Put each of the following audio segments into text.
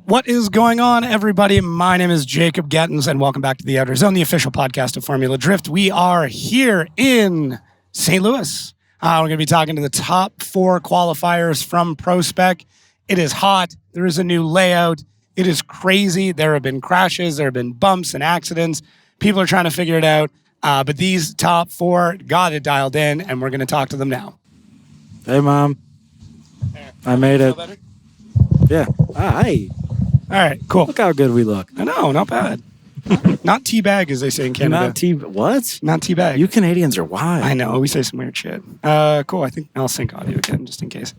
What is going on, everybody? My name is Jacob Gettins, and welcome back to the Outerzone, the official podcast of Formula Drift. We are here in St. Louis. We're going to be talking to the top 4 qualifiers from Pro Spec. It is hot. There is a new layout. It is crazy. There have been crashes. There have been bumps and accidents. People are trying to figure it out. But these top 4 got it dialed in, and we're going to talk to them now. Hey, Mom. There. I made it. Better? Yeah. Hi. All right, cool. Look how good we look. I know, not bad. Not teabag, as they say in Canada. What? Not teabag. You Canadians are wild. I know, we say some weird shit. Cool, I think I'll sync audio again, just in case.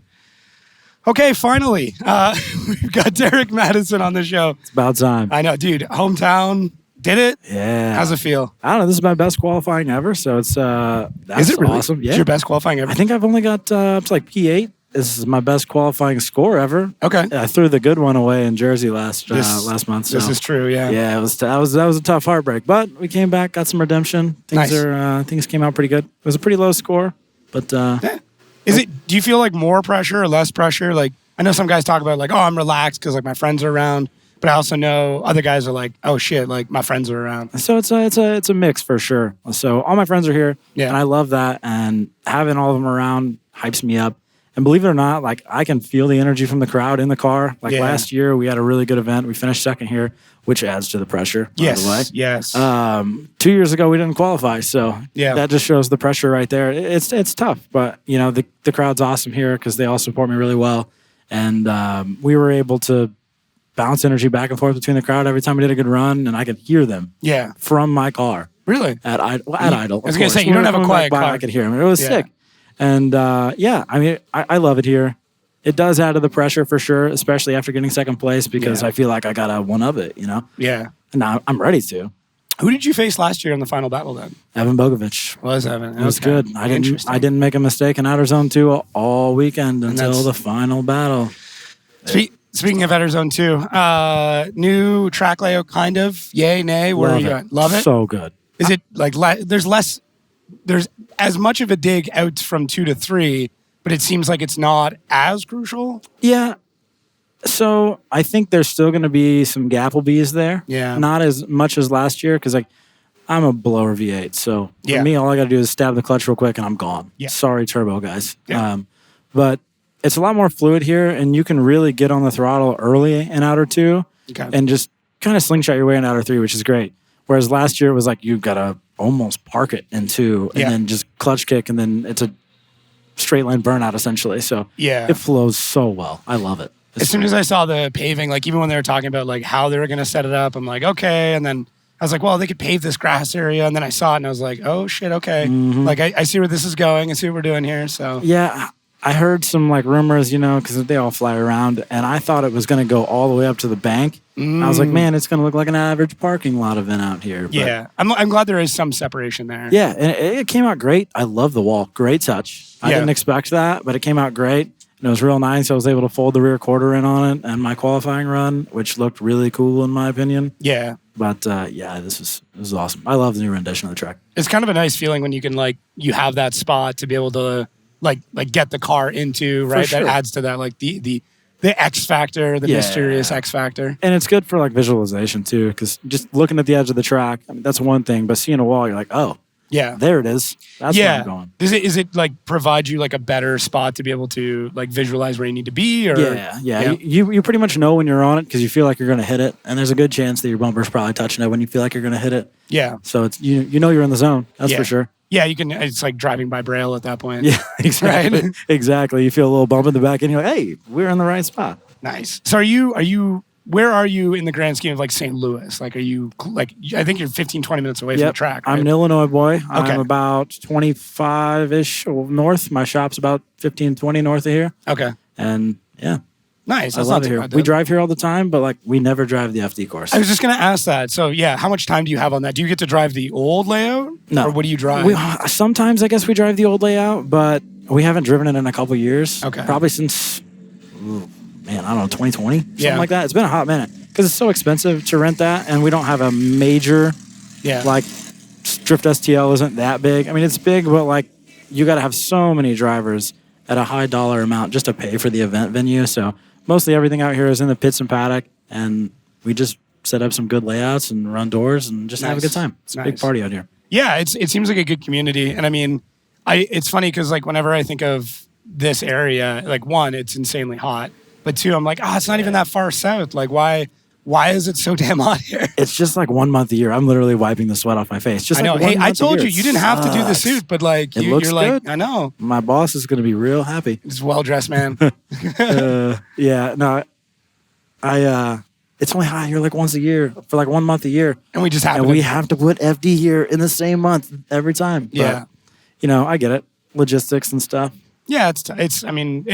Okay, finally, we've got Derek Madison on the show. It's about time. I know, dude, hometown, did it? Yeah. How's it feel? I don't know. This is my best qualifying ever, so it's that's Is it really awesome. Yeah. It's your best qualifying ever? I think I've only got up to like P8. This is my best qualifying score ever. Okay. I threw the good one away in Jersey last month. So. This is true, yeah. Yeah, that was a tough heartbreak, but we came back, got some redemption. Things came out pretty good. It was a pretty low score, but yeah. Do you feel like more pressure or less pressure? Like, I know some guys talk about like, oh, I'm relaxed because like my friends are around, but I also know other guys are like, oh shit, like my friends are around. So it's a mix for sure. So all my friends are here, and I love that, and having all of them around hypes me up. And believe it or not, like I can feel the energy from the crowd in the car. Like last year, we had a really good event. We finished second here, which adds to the pressure. By the way. Yes. 2 years ago, we didn't qualify, so that just shows the pressure right there. It's tough, but you know the crowd's awesome here because they all support me really well, and we were able to bounce energy back and forth between the crowd every time we did a good run, and I could hear them. From my car. Really? At idle. I was gonna say you don't have a quiet car. I could hear them. It was sick. And I mean, I love it here. It does add to the pressure for sure, especially after getting second place because I feel like I got a one of it, you know? Yeah. And now I'm ready to. Who did you face last year in the final battle then? Evan Bogovic. Was Evan? It was good. I didn't make a mistake in Outerzone 2 all weekend until the final battle. Speaking of Outerzone 2, new track layout kind of. Yay, nay, where are you at? Love it? So good. Is it like there's as much of a dig out from 2 to 3, but it seems like it's not as crucial? Yeah. So I think there's still going to be some Gapplebees there. Yeah. Not as much as last year because like I'm a blower V8. So for me, all I got to do is stab the clutch real quick and I'm gone. Yeah. Sorry, turbo guys. Yeah. But it's a lot more fluid here and you can really get on the throttle early in Outer 2 and just kind of slingshot your way in Outer 3, which is great. Whereas last year it was like you got to almost park it in 2 and then just clutch kick and then it's a straight line burnout essentially. So it flows so well. I love it. As soon as I saw the paving, like even when they were talking about like how they were going to set it up, I'm like, okay. And then I was like, well, they could pave this grass area. And then I saw it and I was like, oh shit, okay. Mm-hmm. Like I see where this is going. I see what we're doing here. So yeah, I heard some like rumors, you know, because they all fly around and I thought it was going to go all the way up to the bank. I was like, man, it's going to look like an average parking lot event out here. But I'm glad there is some separation there. Yeah, and it came out great. I love the wall. Great touch. I didn't expect that, but it came out great. And it was real nice. I was able to fold the rear quarter in on it and my qualifying run, which looked really cool in my opinion. Yeah. But this was awesome. I love the new rendition of the track. It's kind of a nice feeling when you can like, you have that spot to be able to like get the car into, right? That adds to that, like the X factor, the mysterious X factor. And it's good for like visualization too, because just looking at the edge of the track, I mean, that's one thing, but seeing a wall, you're like, oh, there it is. That's where I'm going. Is it like provide you like a better spot to be able to like visualize where you need to be? Or Yeah. You pretty much know when you're on it because you feel like you're going to hit it, and there's a good chance that your bumper's probably touching it when you feel like you're going to hit it. Yeah. So it's you know you're in the zone. That's for sure. Yeah, you can. It's like driving by braille at that point. Yeah, exactly. Right? Exactly. You feel a little bump in the back, and you're like, "Hey, we're in the right spot." Nice. So, are you? Where are you in the grand scheme of like St. Louis? Like, are you like? I think you're 15, 20 minutes away from the track. Right? I'm an Illinois boy. Okay. I'm about 25-ish north. My shop's about 15, 20 north of here. Okay. And yeah. Nice. I love it here. We drive here all the time, but like we never drive the FD course. I was just going to ask that. So yeah, how much time do you have on that? Do you get to drive the old layout? No. Or what do you drive? Sometimes I guess we drive the old layout, but we haven't driven it in a couple years. Okay. Probably since, I don't know, 2020, something like that. It's been a hot minute because it's so expensive to rent that, and we don't have a major, like Drift STL isn't that big. I mean, it's big, but like you got to have so many drivers at a high dollar amount just to pay for the event venue. So mostly everything out here is in the pits and paddock, and we just set up some good layouts and run doors and just have a good time. It's a big party out here. Yeah, it seems like a good community. And I mean, it's funny because like whenever I think of this area, like one, it's insanely hot. But two, I'm like, it's not even that far south. Like why is it so damn hot here? It's just like 1 month a year. I'm literally wiping the sweat off my face. Just I know. Like hey, I told you didn't have to do the suit, but like you're good. like, I know. My boss is going to be real happy. He's a well-dressed man. Yeah, no, it's only hot here like once a year for like 1 month a year. And we just have to put FD here in the same month every time. But, yeah. I get it. Logistics and stuff. Yeah, it's. I mean,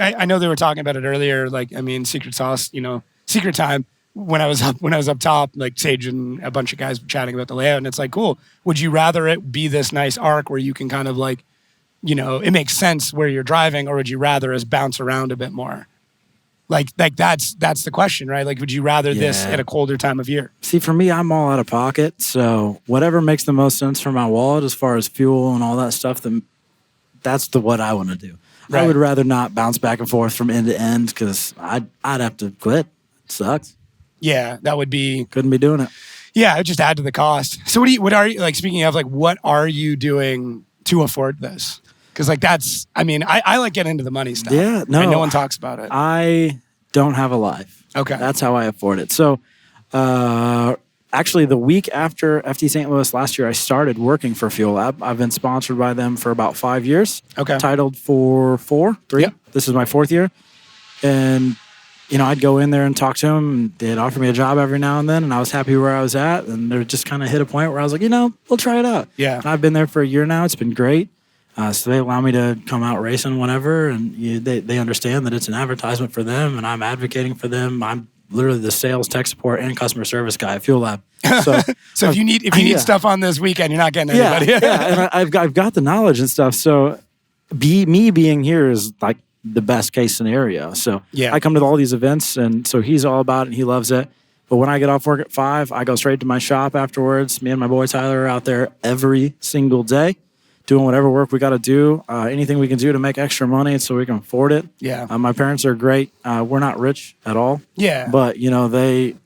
I know they were talking about it earlier. Like, I mean, secret sauce. Secret time. When I was up top, like Sage and a bunch of guys were chatting about the layout, and it's like, cool. Would you rather it be this nice arc where you can kind of like, it makes sense where you're driving, or would you rather us bounce around a bit more? Like that's the question, right? Like, would you rather this at a colder time of year? See, for me, I'm all out of pocket, so whatever makes the most sense for my wallet as far as fuel and all that stuff, that's what I want to do. Right. I would rather not bounce back and forth from end to end because I'd have to quit. It sucks. Yeah, that would be... Couldn't be doing it. Yeah, it would just add to the cost. So what are you, like, speaking of, like, what are you doing to afford this? Because, like, that's... I mean, I like getting into the money stuff. Yeah, no. And no one talks about it. I don't have a life. Okay. That's how I afford it. So, actually, the week after FD St. Louis last year, I started working for Fuel Lab. I've been sponsored by them for about 5 years. Okay. Titled for 3. Yep. This is my 4th year. And... I'd go in there and talk to them, and they'd offer me a job every now and then, and I was happy where I was at, and they just kind of hit a point where I was like, we'll try it out. Yeah. And I've been there for a year now. It's been great. So they allow me to come out racing whenever, and they understand that it's an advertisement for them, and I'm advocating for them. I'm literally the sales, tech support, and customer service guy at Fuel Lab. So if you need stuff on this weekend, you're not getting anybody. Yeah, and I've got the knowledge and stuff. So me being here is like the best case scenario. So I come to all these events, and so he's all about it and he loves it. But when I get off work at 5, I go straight to my shop afterwards. Me and my boy Tyler are out there every single day doing whatever work we got to do, anything we can do to make extra money so we can afford it. Yeah. My parents are great. We're not rich at all. Yeah. But, they,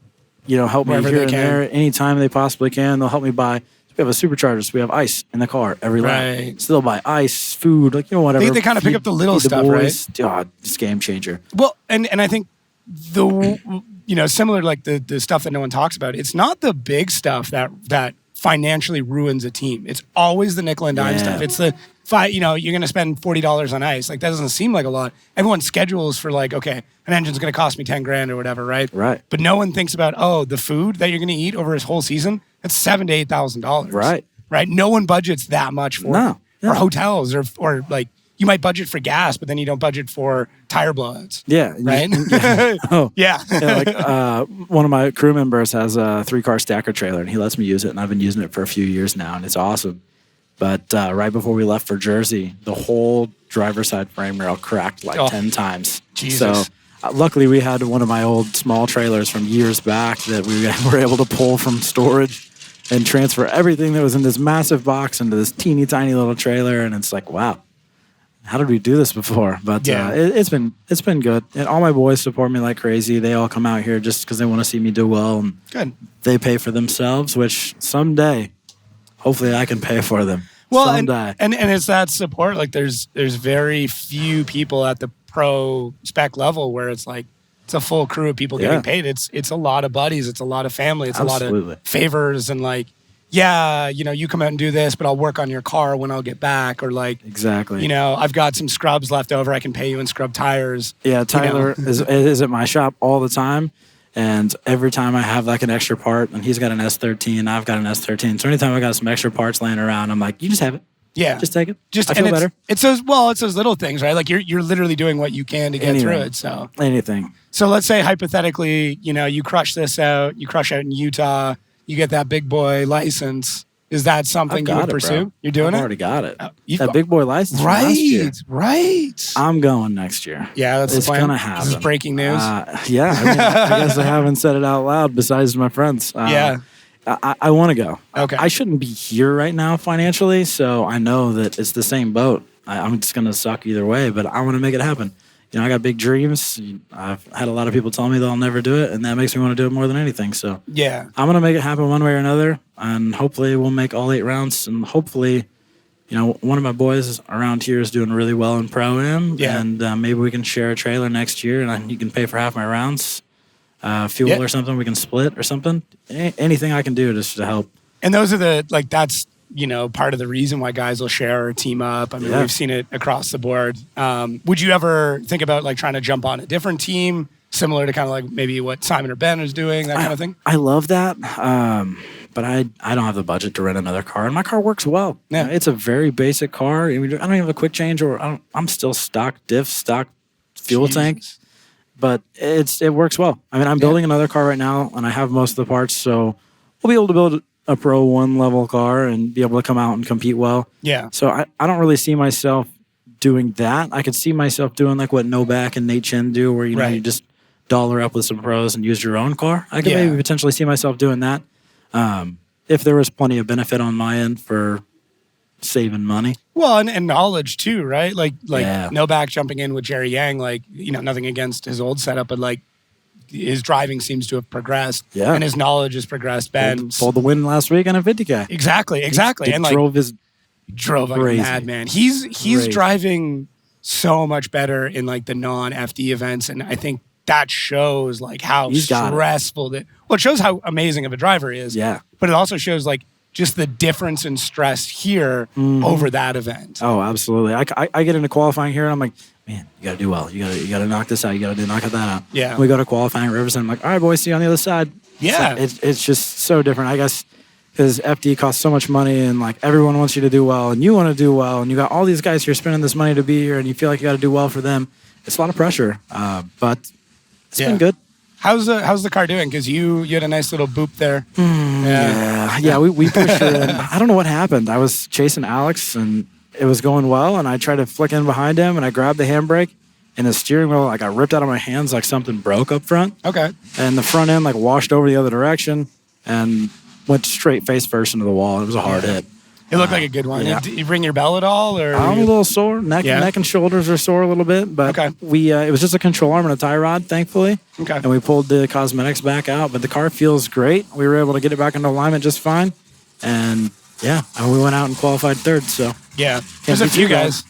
help Wherever me here they and can. there anytime they possibly can. They'll help me buy. We have a supercharger, so we have ice in the car every lap. Right. Still buy ice, food, whatever. They kind of pick up the little stuff, right? God, it's game changer. Well, and I think similar to like the stuff that no one talks about, it's not the big stuff that financially ruins a team. It's always the nickel and dime stuff. It's the you're going to spend $40 on ice. Like, that doesn't seem like a lot. Everyone schedules for like, okay, an engine's going to cost me $10,000 or whatever, right? Right. But no one thinks about, the food that you're going to eat over his whole season, that's $7,000 to $8,000. Right. Right. No one budgets that much for it. No. Or hotels or like, you might budget for gas, but then you don't budget for tire blowouts. Yeah. Right? One of my crew members has a 3-car stacker trailer, and he lets me use it, and I've been using it for a few years now, and it's awesome. But right before we left for Jersey, the whole driver's side frame rail cracked like 10 times. Jesus. So luckily we had one of my old small trailers from years back that we were able to pull from storage and transfer everything that was in this massive box into this teeny tiny little trailer. And it's like, wow, how did we do this before? But it's been good. And all my boys support me like crazy. They all come out here just because they want to see me do well. And good. They pay for themselves, which someday, hopefully I can pay for them. Well, someday. And it's that support. Like there's very few people at the Pro Spec level where it's like it's a full crew of people getting paid. It's a lot of buddies. It's a lot of family. It's a lot of favors and like, you come out and do this, but I'll work on your car when I'll get back. Or like, exactly. I've got some scrubs left over. I can pay you and scrub tires. Yeah, Tyler is at my shop all the time. And every time I have like an extra part, and he's got an S13, I've got an S13. So anytime I got some extra parts laying around, I'm like, you just have it. Yeah. Just take it. I feel better. It's those little things, right? Like you're literally doing what you can to get through it. So anything. So let's say hypothetically, you crush this out, you crush out in Utah, you get that big boy license. Is that something you would pursue? Bro. You're doing I've it? already got it. That big boy license from last year. Right. I'm going next year. Yeah, that's the plan. It's going to happen. This is breaking news. I guess I haven't said it out loud besides my friends. I want to go. Okay. I shouldn't be here right now financially, so I know that it's the same boat. I'm just going to suck either way, but I want to make it happen. I got big dreams. I've had a lot of people tell me they'll never do it, and that makes me want to do it more than anything. So yeah, I'm going to make it happen one way or another, and hopefully we'll make all 8 rounds, and hopefully, one of my boys around here is doing really well in Pro-Am, and maybe we can share a trailer next year, and you can pay for half my rounds, fuel or something, we can split or something. Anything I can do just to help. And those are that's part of the reason why guys will share or team up. I mean, we've seen it across the board. Would you ever think about like trying to jump on a different team, similar to kind of like maybe what Simon or Ben is doing, that kind of thing? I love that, but I don't have the budget to rent another car, and my car works well. Yeah, it's a very basic car. I don't even have a quick change, or I'm still stock diff, stock fuel tank, but it works well. I mean, I'm building another car right now, and I have most of the parts, so we'll be able to build a Pro 1 level car and be able to come out and compete well. Yeah. So I don't really see myself doing that. I could see myself doing like what Novak and Nate Chen do, where you just dollar up with some pros and use your own car. I could maybe potentially see myself doing that if there was plenty of benefit on my end for saving money. Well, and knowledge too, right? Like Novak jumping in with Jerry Yang, nothing against his old setup, but like his driving seems to have progressed, and his knowledge has progressed. Ben pulled the win last week on a 50K. Exactly. And drove like a madman. He's driving so much better in like the non-FD events, and I think that shows like how stressful it shows how amazing of a driver he is. Yeah, but it also shows like just the difference in stress here over that event. Oh, absolutely. I get into qualifying here, and I'm like, man, you got to do well. You got to knock this out. You got to knock that out. Yeah. And we go to qualifying at Riverside. I'm like, all right, boys, see you on the other side. Yeah. It's just so different, I guess, because FD costs so much money, and like everyone wants you to do well, and you want to do well, and you got all these guys here spending this money to be here, and you feel like you got to do well for them. It's a lot of pressure, but it's been good. How's the car doing? Because you had a nice little boop there. We pushed it in. I don't know what happened. I was chasing Alex, and it was going well, and I tried to flick in behind him, and I grabbed the handbrake, and the steering wheel got ripped out of my hands like something broke up front. Okay. And the front end washed over the other direction and went straight face first into the wall. It was a hard hit. It looked like a good one. Yeah. Did you ring your bell at all? Or I'm a little sore. Neck and shoulders are sore a little bit, but we it was just a control arm and a tie rod, thankfully. Okay. And we pulled the cosmetics back out, but the car feels great. We were able to get it back into alignment just fine, and we went out and qualified third. So there's a few guys.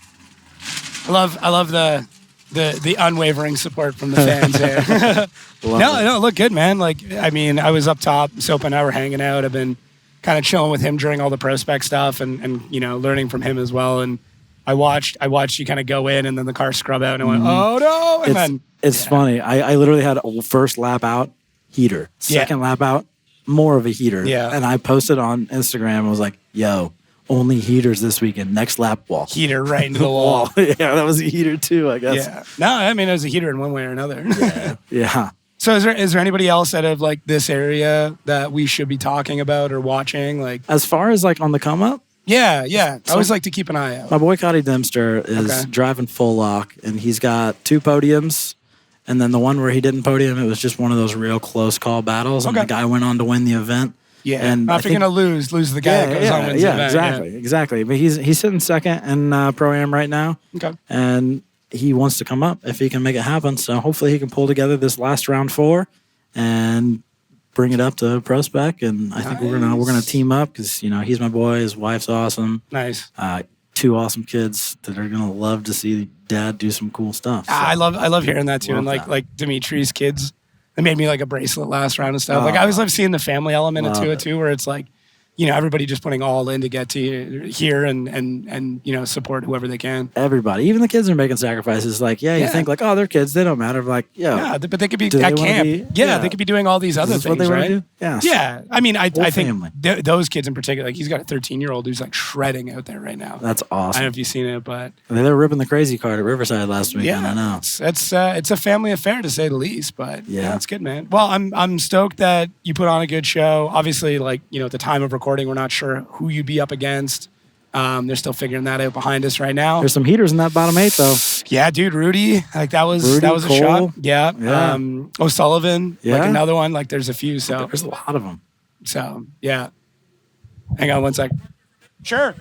I love the unwavering support from the fans here. No, look good, man. I was up top. Soap and I were hanging out. I've been kind of chilling with him during all the Pro Spec stuff and learning from him as well. And I watched you kind of go in, and then the car scrub out, and I went, oh no! And it's funny. I literally had a first lap out heater, second lap out more of a heater. Yeah. And I posted on Instagram. I was like, yo, only heaters this weekend. Next lap wall. Heater right into the wall. Yeah, that was a heater too, I guess. Yeah. No, I mean, it was a heater in one way or another. Yeah. So is there anybody else out of this area that we should be talking about or watching? As far as on the come up? Yeah. I always like to keep an eye out. My boy Cotty Dempster is driving full lock, and he's got 2 podiums. And then the one where he didn't podium, it was just one of those real close call battles, and the guy went on to win the event. Yeah, and if you're gonna lose the guy that goes on wins the event. Exactly. But he's sitting second in Pro-Am right now. Okay. And he wants to come up if he can make it happen. So hopefully he can pull together this last round 4 and bring it up to Pro Spec. And I think we're gonna team up because he's my boy. His wife's awesome. Nice. 2 awesome kids that are gonna love to see dad do some cool stuff. So, I love hearing that too. And like Dimitri's kids, they made me a bracelet last round and stuff. I always love seeing the family element to it too, where it's everybody just putting all in to get to here and support whoever they can. Everybody, even the kids are making sacrifices. You think they're kids, they don't matter. But they could be at camp. They could be doing all these other things, what they right? Do? Yeah. Yeah. I mean, I think those kids in particular, he's got a 13-year-old who's shredding out there right now. That's awesome. I don't know if you've seen it, but they were ripping the crazy card at Riverside last week. Yeah, I know. It's a family affair to say the least, but it's good, man. Well, I'm stoked that you put on a good show. Obviously, at the time of recording, we're not sure who you'd be up against. They're still figuring that out behind us right now. There's some heaters in that bottom 8 though. Yeah, dude, Rudy, that was a shot. Yeah. O'Sullivan, another one. There's a few. So there's a lot of them. So yeah. Hang on one sec. Sure.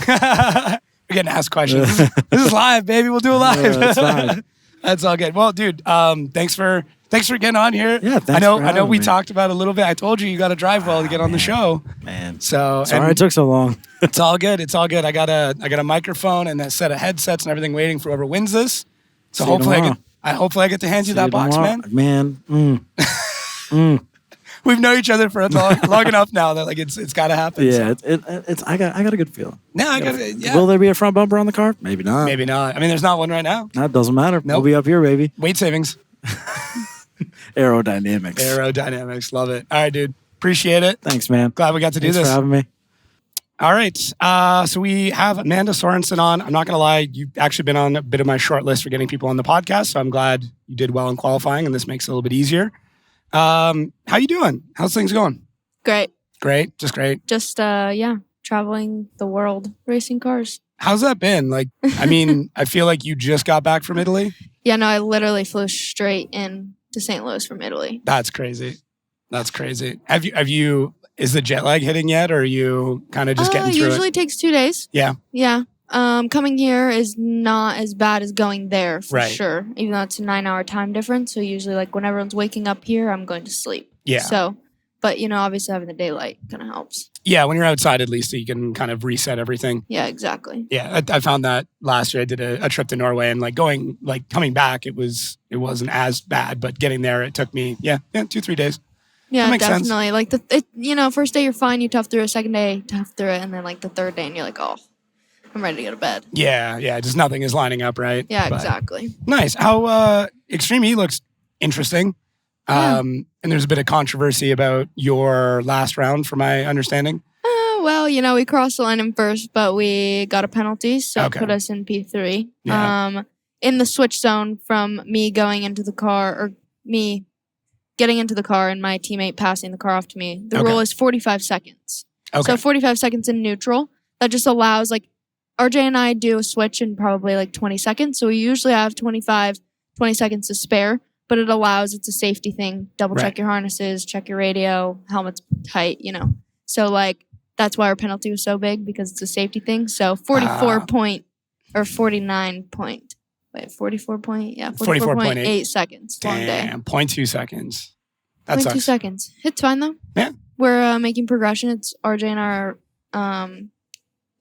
We're getting asked questions. This is live, baby. We'll do it live. That's fine. That's all good. Well, dude, thanks for getting on here. Yeah, thanks. I know we talked about it a little bit. I told you got to drive well to get on the show. Man. So sorry it took so long. It's all good. It's all good. I got a microphone and a set of headsets and everything waiting for whoever wins this. So hopefully I get to hand you that box, man. We've known each other for long enough now that like it's got to happen. Yeah, so. I got a good feeling. Yeah. Will there be a front bumper on the car? Maybe not. Maybe not. I mean, there's not one right now. That doesn't matter. Nope. We'll be up here, baby. Weight savings. Aerodynamics. Love it. All right, dude. Appreciate it. Thanks, man. Glad we got to do this. Thanks for having me. All right. So we have Amanda Sorensen on. I'm not going to lie. You've actually been on a bit of my short list for getting people on the podcast. So I'm glad you did well in qualifying, and this makes it a little bit easier. How you doing? How's things going? Great. Just great. Just, traveling the world, racing cars. How's that been? Like, I mean, I feel like you just got back from Italy. Yeah, no, I literally flew straight in to St. Louis from Italy. That's crazy. Have you, is the jet lag hitting yet, or are you kind of just getting through it? Usually takes 2 days. Yeah. Yeah. Coming here is not as bad as going there for sure, even though it's a 9-hour time difference. So usually like when everyone's waking up here, I'm going to sleep. Yeah. So, but obviously having the daylight kind of helps. Yeah. When you're outside, at least you can kind of reset everything. Yeah, exactly. Yeah. I found that last year I did a trip to Norway, and coming back, it wasn't as bad, but getting there, it took me, 2-3 days. Yeah, that makes definitely. sense. Like first day you're fine, you tough through it. Second day, tough through it. And then like the third day and you're like, oh, I'm ready to go to bed. Yeah. Just nothing is lining up, right? Yeah, exactly. Nice. How Extreme E looks interesting. Yeah. And there's a bit of controversy about your last round, from my understanding. Well, we crossed the line in first, but we got a penalty, so it put us in P3. Yeah. In the switch zone from me going into the car, or me getting into the car and my teammate passing the car off to me, the rule is 45 seconds. Okay. So 45 seconds in neutral. That just allows, like, RJ and I do a switch in probably like 20 seconds. So we usually have 20 seconds to spare, but it's a safety thing. Double check your harnesses, check your radio, helmet's tight, So like, that's why our penalty was so big, because it's a safety thing. So 44.8 seconds. Long day. Damn, 0.2 seconds. That 0.2 sucks. seconds. It's fine though. Yeah. We're making progression. It's RJ and our,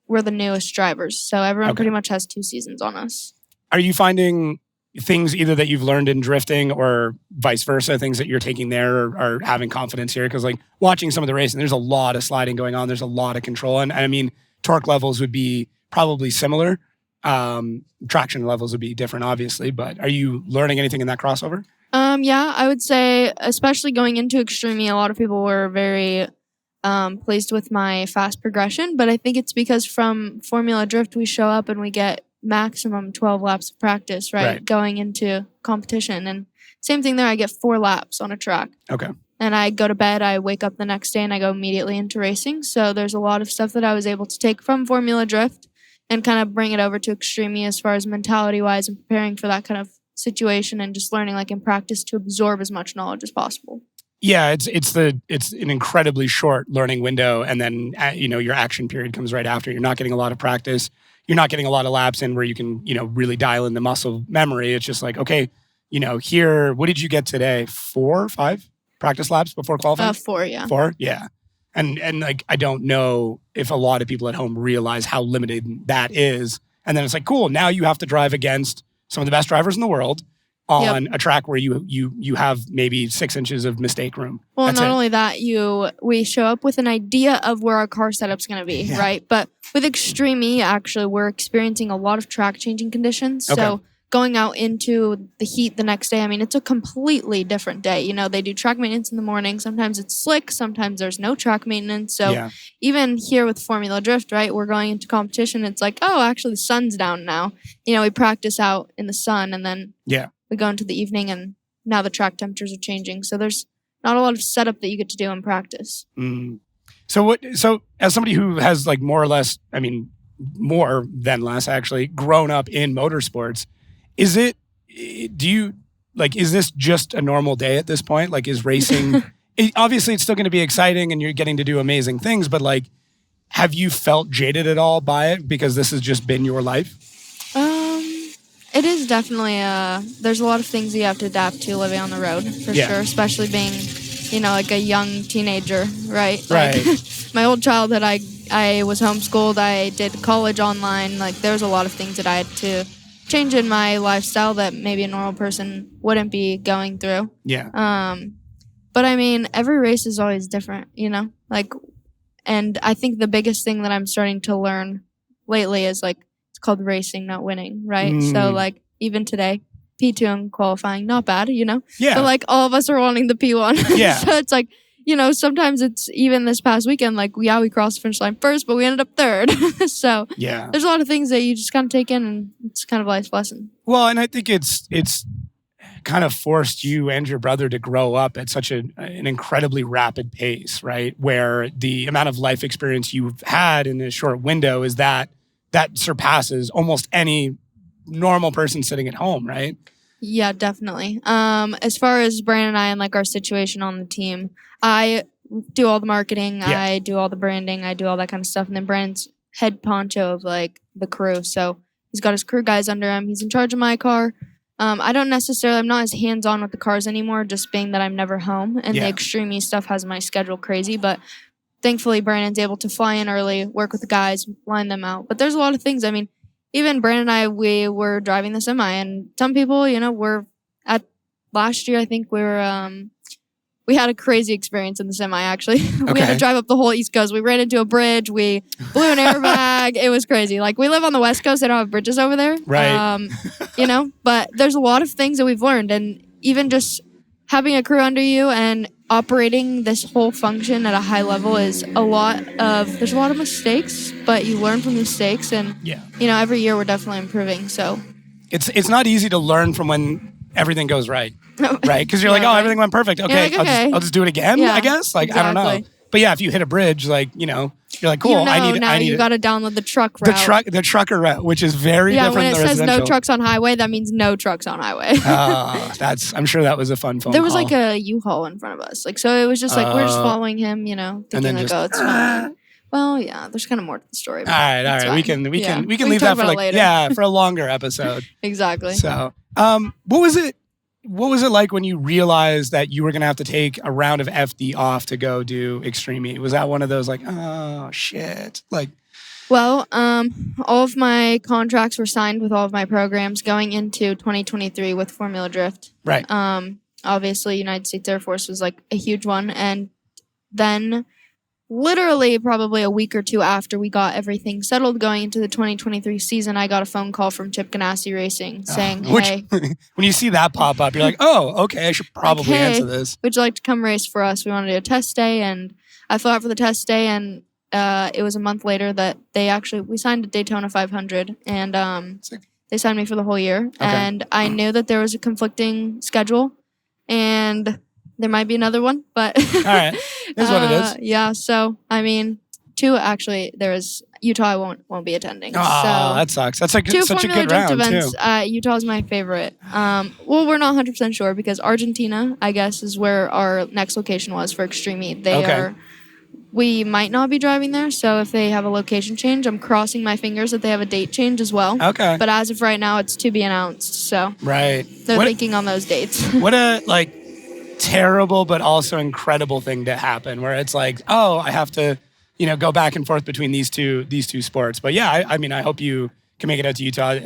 we're the newest drivers. So everyone pretty much has 2 seasons on us. Are you finding things either that you've learned in drifting or vice versa, things that you're taking there or having confidence here? Because like watching some of the racing, there's a lot of sliding going on. There's a lot of control. And I mean, torque levels would be probably similar. Traction levels would be different, obviously. But are you learning anything in that crossover? Yeah, I would say, especially going into Extreme E, a lot of people were very pleased with my fast progression. But I think it's because from Formula Drift, we show up and we get maximum 12 laps of practice, right? Going into competition. And same thing there, I get 4 laps on a track. Okay. And I go to bed, I wake up the next day, and I go immediately into racing. So there's a lot of stuff that I was able to take from Formula Drift and kind of bring it over to Extreme E as far as mentality-wise and preparing for that kind of situation and just learning like in practice to absorb as much knowledge as possible. Yeah, it's an incredibly short learning window, and then your action period comes right after. You're not getting a lot of practice. You're not getting a lot of laps in where you can really dial in the muscle memory. It's just like, okay, here, what did you get today? 4 or 5 practice laps before qualifying? 4, yeah. 4, yeah. And like I don't know if a lot of people at home realize how limited that is. And then it's like, cool, now you have to drive against some of the best drivers in the world on a track where you have maybe 6 inches of mistake room. Well, That's not it. only that, we show up with an idea of where our car setup's going to be, right? But with Extreme E, actually, we're experiencing a lot of track changing conditions. Okay. So going out into the heat the next day, I mean, it's a completely different day. They do track maintenance in the morning. Sometimes it's slick. Sometimes there's no track maintenance. So even here with Formula Drift, right, we're going into competition. It's like, oh, actually the sun's down now. We practice out in the sun and then we go into the evening and now the track temperatures are changing. So there's not a lot of setup that you get to do in practice. Mm. So as somebody who has like more or less, I mean, more than less actually, grown up in motorsports, is this just a normal day at this point? Like, is racing, obviously it's still going to be exciting and you're getting to do amazing things, but like, have you felt jaded at all by it because this has just been your life? It is definitely there's a lot of things you have to adapt to living on the road for sure, especially being, like a young teenager, right? Right. Like, my old childhood, I was homeschooled. I did college online. Like, there was a lot of things that I had to change in my lifestyle that maybe a normal person wouldn't be going through. Yeah. But I mean, every race is always different, like, and I think the biggest thing that I'm starting to learn lately is like, it's called racing, not winning, right? So like, even today, P2 in qualifying, not bad, Yeah. But like, all of us are wanting the P1. Yeah. So it's like, sometimes it's even this past weekend, like, we crossed the finish line first, but we ended up third. So yeah, there's a lot of things that you just kind of take in, and it's kind of life's lesson. Well, and I think it's kind of forced you and your brother to grow up at such an incredibly rapid pace, right? Where the amount of life experience you've had in a short window is that surpasses almost any normal person sitting at home, right? Yeah, definitely. As far as Brandon and I and like our situation on the team, I do all the marketing, I do all the branding, I do all that kind of stuff, and then Brandon's head poncho of like the crew. So he's got his crew guys under him. He's in charge of my car. I'm not as hands-on with the cars anymore, just being that I'm never home, and the Extreme E stuff has my schedule crazy, but thankfully Brandon's able to fly in early, work with the guys, line them out. But there's a lot of things. I mean, even Brandon and I, we were driving the semi, and some people, were at last year, I think we had a crazy experience in the semi, actually. Okay. We had to drive up the whole East Coast. We ran into a bridge. We blew an airbag. It was crazy. Like, we live on the West Coast. They don't have bridges over there. Right. But there's a lot of things that we've learned. And even just having a crew under you and operating this whole function at a high level is there's a lot of mistakes, but you learn from mistakes. And, every year we're definitely improving. So it's not easy to learn from when everything goes right. Right? Because you're like, everything went perfect. Okay, okay. I'll just do it again, I guess. Like, exactly. I don't know. But yeah, if you hit a bridge, like, you're like, cool. You got to download the truck route. The trucker route, which is very different than the residential. When it says no trucks on highway, that means no trucks on highway. I'm sure that was a fun phone There was call. like a U-Haul in front of us. Like, so it was just like, we're just following him, thinking like, it's fine. Well, yeah, there's kind of more to the story. All right. We can leave that for like, for a longer episode. Exactly. So, what was it like when you realized that you were going to have to take a round of FD off to go do Extreme E? Was that one of those like, oh, shit? Like, well, all of my contracts were signed with all of my programs going into 2023 with Formula Drift. Right. Obviously, United States Air Force was like a huge one. And then literally probably a week or two after we got everything settled going into the 2023 season, I got a phone call from Chip Ganassi Racing saying, hey. When you see that pop up, you're like, oh, okay, I should probably answer this. Would you like to come race for us? We want to do a test day. And I flew out for the test day, and it was a month later that we signed a Daytona 500, and they signed me for the whole year. Okay. And I knew that there was a conflicting schedule, and there might be another one, but all right, is what it is. Yeah, so I mean, there is Utah. I won't be attending. Oh, so that sucks. That's like such a good round events, too. Utah is my favorite. Well, we're not 100% sure because Argentina, I guess, is where our next location was for Extreme E. We might not be driving there, so if they have a location change, I'm crossing my fingers that they have a date change as well. Okay. But as of right now, it's to be announced. So right, they're thinking on those dates. What a terrible but also incredible thing to happen, where it's like, oh, I have to, go back and forth between these two sports. But yeah, I mean, I hope you can make it out to Utah.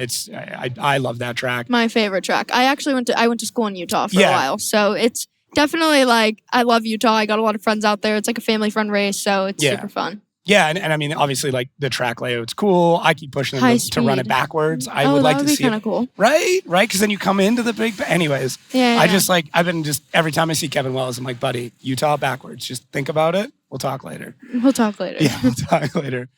I love that track. My favorite track. I actually went to school in Utah for a while, so it's definitely like, I love Utah. I got a lot of friends out there. It's like a family friend race, so it's super fun. Yeah, and I mean, obviously, like, the track layout's cool. I keep pushing them to run it backwards. I would like to see it. Kind of cool. Right? Because then you come into the big... Anyways, I've been every time I see Kevin Wells, I'm like, buddy, Utah backwards. Just think about it. We'll talk later. Yeah, we'll talk later.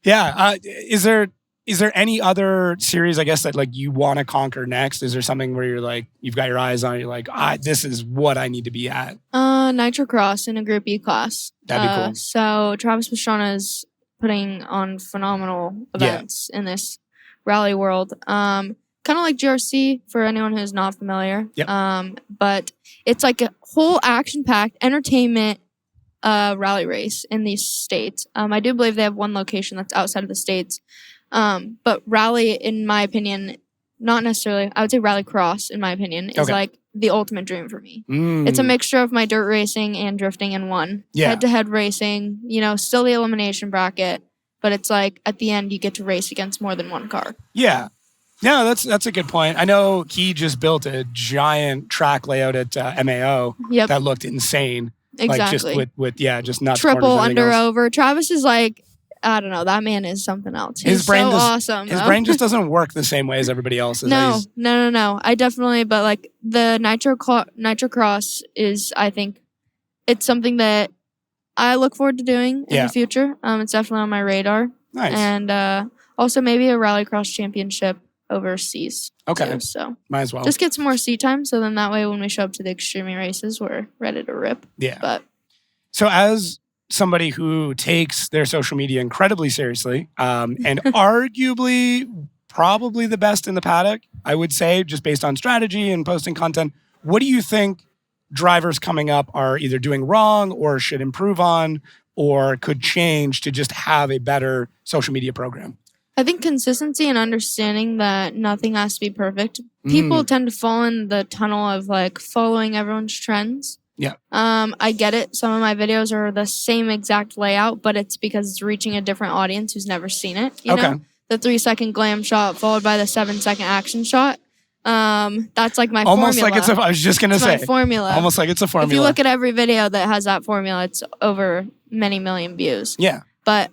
Yeah. Is there any other series, I guess, that like you want to conquer next? Is there something where you're like, you've got your eyes on it, you're like, this is what I need to be at? Nitro Cross in a Group E class. That'd be cool. So Travis Pastrana is putting on phenomenal events in this rally world. Kind of like GRC for anyone who's not familiar. Yep. But it's like a whole action-packed entertainment rally race in these states. I do believe they have one location that's outside of the states. But rally, in my opinion, not necessarily, I would say rallycross, in my opinion, is like the ultimate dream for me. It's a mixture of my dirt racing and drifting in one. Head-to-head racing, you know, still the elimination bracket, but it's like at the end you get to race against more than one car. Yeah. Yeah, that's a good point. I know he just built a giant track layout at MAO that looked insane. Exactly. Like just with just nuts. Triple under over. Travis is like, I don't know. That man is something else. He's awesome. His brain just doesn't work the same way as everybody else's. No. I definitely, but like the Nitro Cross is, I think, it's something that I look forward to doing in the future. It's definitely on my radar. Nice. And also maybe a rallycross championship overseas. Okay. Too, so might as well. Just get some more seat time, so then that way when we show up to the extreme races, we're ready to rip. Yeah. But so as somebody who takes their social media incredibly seriously, and arguably probably the best in the paddock, I would say, just based on strategy and posting content, what do you think drivers coming up are either doing wrong or should improve on or could change to just have a better social media program? I think consistency and understanding that nothing has to be perfect. People tend to fall in the tunnel of like following everyone's trends. Yeah. I get it. Some of my videos are the same exact layout, but it's because it's reaching a different audience who's never seen it. You know? The 3-second glam shot followed by the 7-second action shot. That's like my almost formula. Like I was just gonna say my formula. Almost like it's a formula. If you look at every video that has that formula, it's over many million views. Yeah. But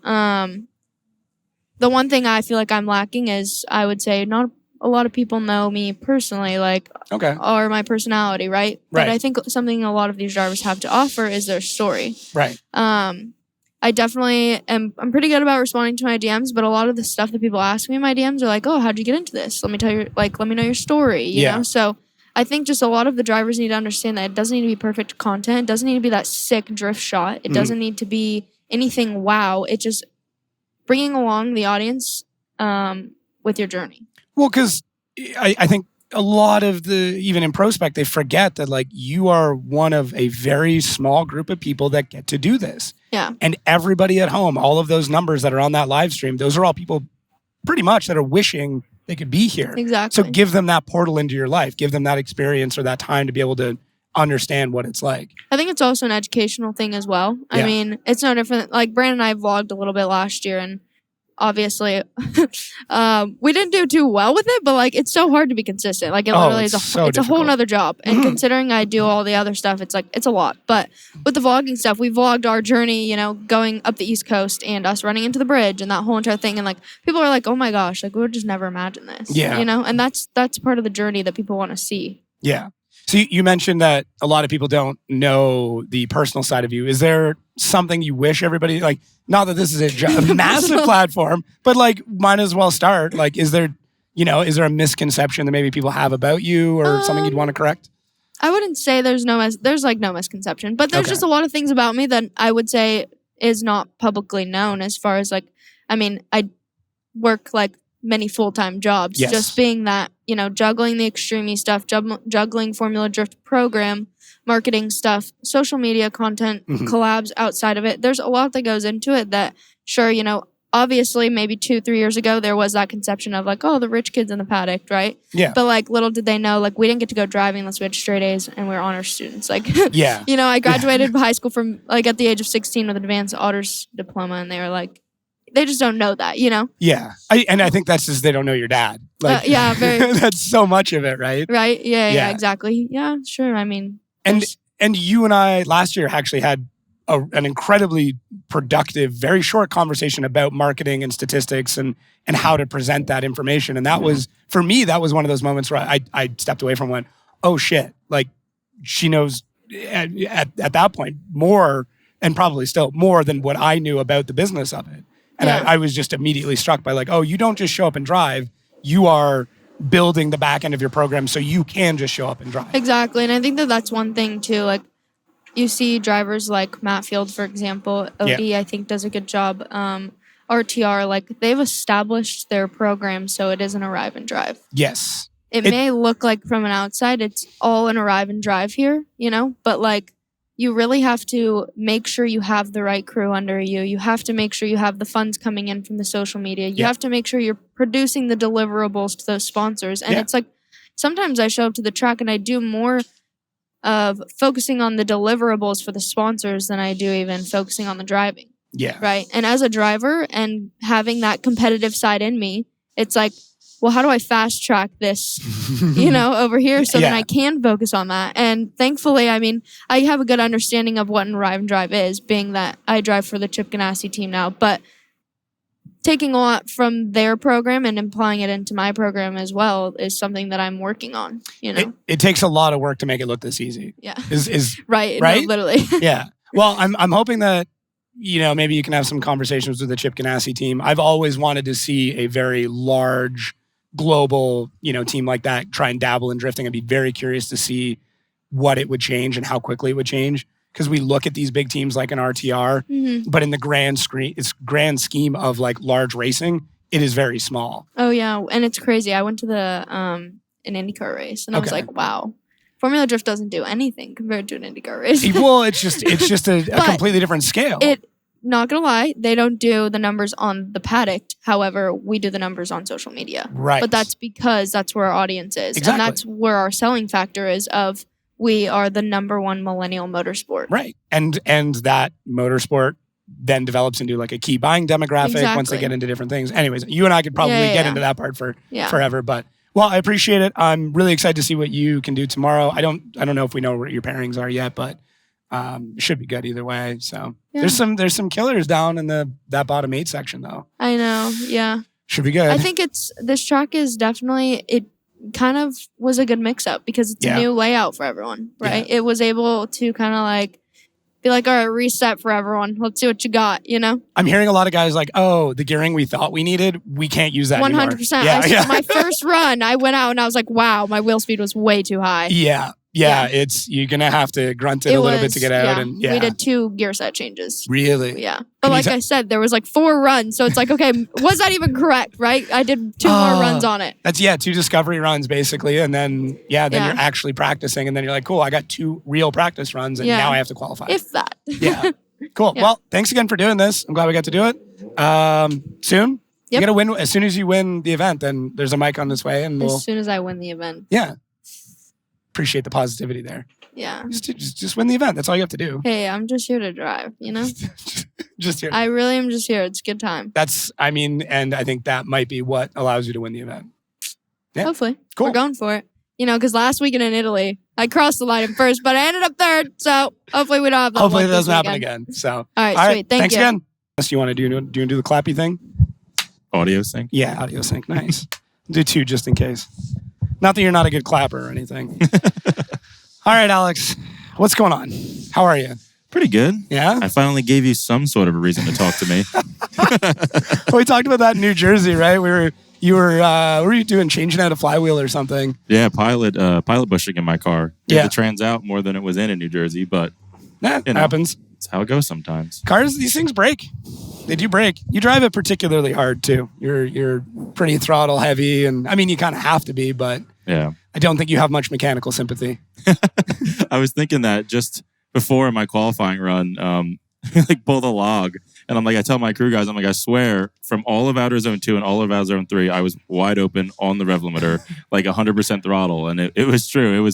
the one thing I feel like I'm lacking is, I would say, not a lot of people know me personally, like, or my personality, right? But I think something a lot of these drivers have to offer is their story. Right. I definitely I'm pretty good about responding to my DMs, but a lot of the stuff that people ask me in my DMs are like, oh, how'd you get into this? Let me know your story, you know? So I think just a lot of the drivers need to understand that it doesn't need to be perfect content. It doesn't need to be that sick drift shot. It doesn't need to be anything wow. It just bringing along the audience with your journey. Well, because I think a lot of even in ProSpec, they forget that like you are one of a very small group of people that get to do this. Yeah. And everybody at home, all of those numbers that are on that live stream, those are all people pretty much that are wishing they could be here. Exactly. So give them that portal into your life. Give them that experience or that time to be able to understand what it's like. I think it's also an educational thing as well. Yeah. I mean, it's no different. Like Brandon and I vlogged a little bit last year, and obviously we didn't do too well with it, but like it's so hard to be consistent. Like it literally is it's a whole nother job. And considering I do all the other stuff, it's like it's a lot. But with the vlogging stuff, we vlogged our journey, you know, going up the East Coast and us running into the bridge and that whole entire thing. And like people are like, oh my gosh, like we would just never imagine this. Yeah. You know, and that's part of the journey that people want to see. Yeah. So you mentioned that a lot of people don't know the personal side of you. Is there something you wish everybody, like, not that this is a massive platform, but like might as well start. Like, is there a misconception that maybe people have about you or something you'd want to correct? I wouldn't say there's no misconception, but there's just a lot of things about me that I would say is not publicly known as far as like, I mean, I work like many full-time jobs, just being that, you know, juggling the extreme stuff, juggling Formula Drift program, marketing stuff, social media content, collabs outside of it. There's a lot that goes into it that, sure, you know, obviously maybe 2-3 years ago, there was that conception of like, oh, the rich kids in the paddock, right? Yeah. But like little did they know, like we didn't get to go driving unless we had straight A's and we were honors students. Like, yeah. You know, I graduated high school from like at the age of 16 with an advanced honors diploma, and they were like, they just don't know that, you know? Yeah. I think that's just they don't know your dad. Like, yeah, very. That's so much of it, right? Right. Yeah, exactly. Yeah, sure. I mean. And you and I last year actually had an incredibly productive, very short conversation about marketing and statistics and how to present that information. And that was, for me, that was one of those moments where I stepped away from and went, oh shit, like she knows at that point more, and probably still more than what I knew about the business of it. And I was just immediately struck by like, oh, you don't just show up and drive. You are building the back end of your program so you can just show up and drive. Exactly. And I think that's one thing too. Like you see drivers like Matt Field, for example, OD, I think does a good job. RTR, like they've established their program so it is an arrive and drive. Yes. It may look like from an outside, it's all an arrive and drive here, you know, but like you really have to make sure you have the right crew under you. You have to make sure you have the funds coming in from the social media. You have to make sure you're producing the deliverables to those sponsors. And it's like, sometimes I show up to the track and I do more of focusing on the deliverables for the sponsors than I do even focusing on the driving. Yeah. Right. And as a driver and having that competitive side in me, it's like, well, how do I fast track this, over here so that I can focus on that? And thankfully, I mean, I have a good understanding of what an arrive and drive is, being that I drive for the Chip Ganassi team now. But taking a lot from their program and applying it into my program as well is something that I'm working on, It takes a lot of work to make it look this easy. Yeah. Is right? Right? No, literally. Yeah. Well, I'm hoping that, maybe you can have some conversations with the Chip Ganassi team. I've always wanted to see a very large global, team like that try and dabble in drifting. I'd be very curious to see what it would change and how quickly it would change. Because we look at these big teams like an RTR, but in the grand scheme of like large racing, it is very small. Oh yeah, and it's crazy. I went to an IndyCar race, and I was like, wow. Formula Drift doesn't do anything compared to an IndyCar race. Well, it's just a completely different scale. Not gonna lie, they don't do the numbers on the paddock. However, we do the numbers on social media. Right. But that's because that's where our audience is. Exactly. And that's where our selling factor is of we are the number one millennial motorsport. Right. And that motorsport then develops into like a key buying demographic once they get into different things. Anyways, you and I could probably get into that part for forever, but well, I appreciate it. I'm really excited to see what you can do tomorrow. I don't know if we know what your pairings are yet, but it should be good either way. So there's some killers down in that bottom 8 section though. I know. Yeah. Should be good. I think this track is definitely, it kind of was a good mix up because it's a new layout for everyone, right? It was able to kind of like be like, all right, reset for everyone. Let's see what you got, I'm hearing a lot of guys like, oh, the gearing we thought we needed, we can't use that 100%. anymore. My first run, I went out and I was like, wow, my wheel speed was way too high. Yeah, you're going to have to grunt it a little bit to get out. And we did 2 gear set changes. Really? Yeah. But like I said, there was like 4 runs. So it's like, okay, was that even correct, right? I did 2 more runs on it. That's 2 discovery runs basically. And then, you're actually practicing. And then you're like, cool, I got 2 real practice runs and now I have to qualify. If that. Yeah. Cool. Well, thanks again for doing this. I'm glad we got to do it. Soon? Yep. You got to win. As soon as you win the event, then there's a mic on this way. And as soon as I win the event. Yeah. Appreciate the positivity there. Yeah. Just win the event. That's all you have to do. Hey, I'm just here to drive, Just here. I really am just here. It's a good time. And I think that might be what allows you to win the event. Yeah. Hopefully. Cool. We're going for it. Because last weekend in Italy, I crossed the line in first, but I ended up third. So hopefully we don't have that. Hopefully it doesn't happen again. So all right, sweet. Thanks again. Unless you want to do the clappy thing? Audio sync? Yeah, audio sync. Nice. Do 2 just in case. Not that you're not a good clapper or anything. All right, Alex. What's going on? How are you? Pretty good. Yeah? I finally gave you some sort of a reason to talk to me. Well, we talked about that in New Jersey, right? What were you doing? Changing out a flywheel or something? Yeah, pilot bushing in my car. The trans out more than it was in New Jersey, but that happens. It's how it goes sometimes. Cars, these things break. They do break. You drive it particularly hard too. You're pretty throttle heavy, and I mean you kind of have to be, but I don't think you have much mechanical sympathy. I was thinking that just before my qualifying run, like pull the log, and I'm like, I tell my crew guys, I'm like, I swear, from all of Outerzone 2 and all of Outerzone 3, I was wide open on the rev limiter, like 100% throttle, and it was true.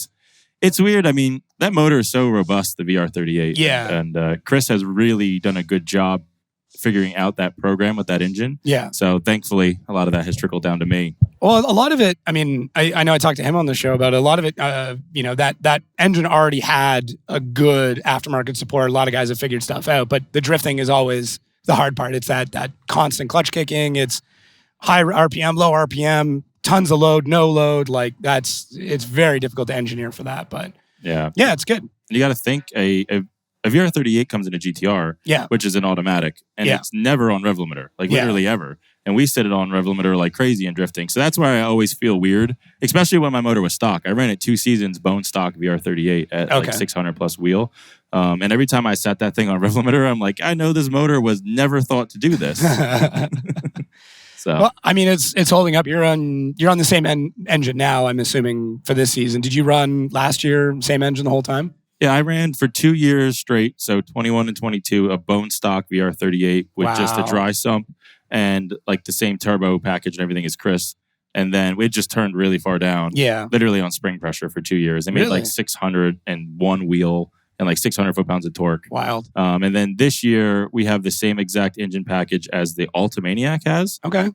It's weird. I mean, that motor is so robust, the VR38. Yeah. And Chris has really done a good job figuring out that program with that engine. Yeah. So thankfully, a lot of that has trickled down to me. Well, a lot of it, I mean, I know I talked to him on the show about it. A lot of it, that engine already had a good aftermarket support. A lot of guys have figured stuff out, but the drifting is always the hard part. It's that constant clutch kicking. It's high RPM, low RPM, tons of load, no load. Like it's very difficult to engineer for that, but yeah, it's good. And you got to think a VR38 comes in a GTR, which is an automatic, and it's never on rev limiter, like literally ever. And we set it on rev limiter like crazy in drifting. So that's why I always feel weird, especially when my motor was stock. I ran it 2 seasons, bone stock VR38 at like 600 plus wheel. And every time I set that thing on rev limiter, I'm like, I know this motor was never thought to do this. So, well, I mean, it's holding up. You're on the same engine now, I'm assuming, for this season. Did you run last year, same engine the whole time? Yeah, I ran for 2 years straight, so 21 and 22, a bone stock VR38 with just a dry sump and like the same turbo package and everything as Chris. And then we just turned really far down. Yeah. Literally on spring pressure for 2 years. They made like 601 wheel and like 600 foot-pounds of torque. Wild. And then this year, we have the same exact engine package as the Ultimaniac has. Okay.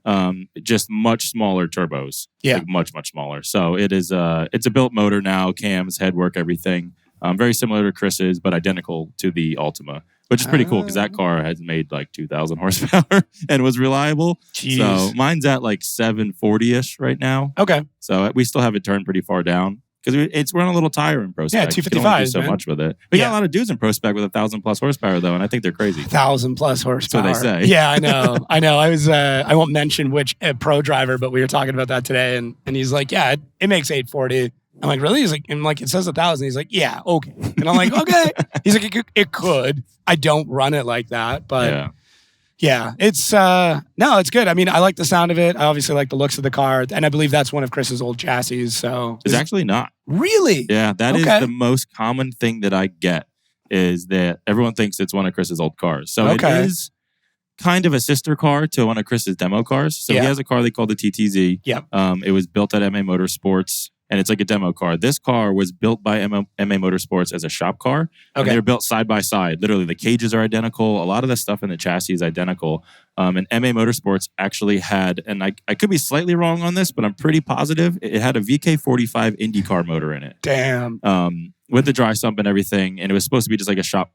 Just much smaller turbos. Yeah. Like much, much smaller. So it's a built motor now, cams, headwork, everything. Very similar to Chris's, but identical to the Ultima, which is pretty cool because that car has made like 2,000 horsepower and was reliable. Jeez. So mine's at like 740-ish right now. Okay. So we still have it turned pretty far down because we're on a little tire in ProSpec. Yeah, 255. Do so much with it. We got a lot of dudes in ProSpec with 1,000+ horsepower though, and I think they're crazy. 1,000+ horsepower. So they say. Yeah, I know. I was. I won't mention which pro driver, but we were talking about that today, and he's like, yeah, it makes 840. I'm like, really? He's like, I'm like, it says 1,000. He's like, yeah, okay. And I'm like, okay. He's like, it could. I don't run it like that, but yeah, it's no, it's good. I mean, I like the sound of it. I obviously like the looks of the car, and I believe that's one of Chris's old chassis. So it's actually not. Really? Yeah, that is the most common thing that I get is that everyone thinks it's one of Chris's old cars. So it is kind of a sister car to one of Chris's demo cars. So he has a car they call the TTZ. Yeah. It was built at MA Motorsports. And it's like a demo car. This car was built by MA Motorsports as a shop car. Okay. And they were built side by side. Literally, the cages are identical. A lot of the stuff in the chassis is identical. And MA Motorsports actually had, and I could be slightly wrong on this, but I'm pretty positive, it had a VK45 IndyCar motor in it. Damn. With the dry sump and everything. And it was supposed to be just like a shop,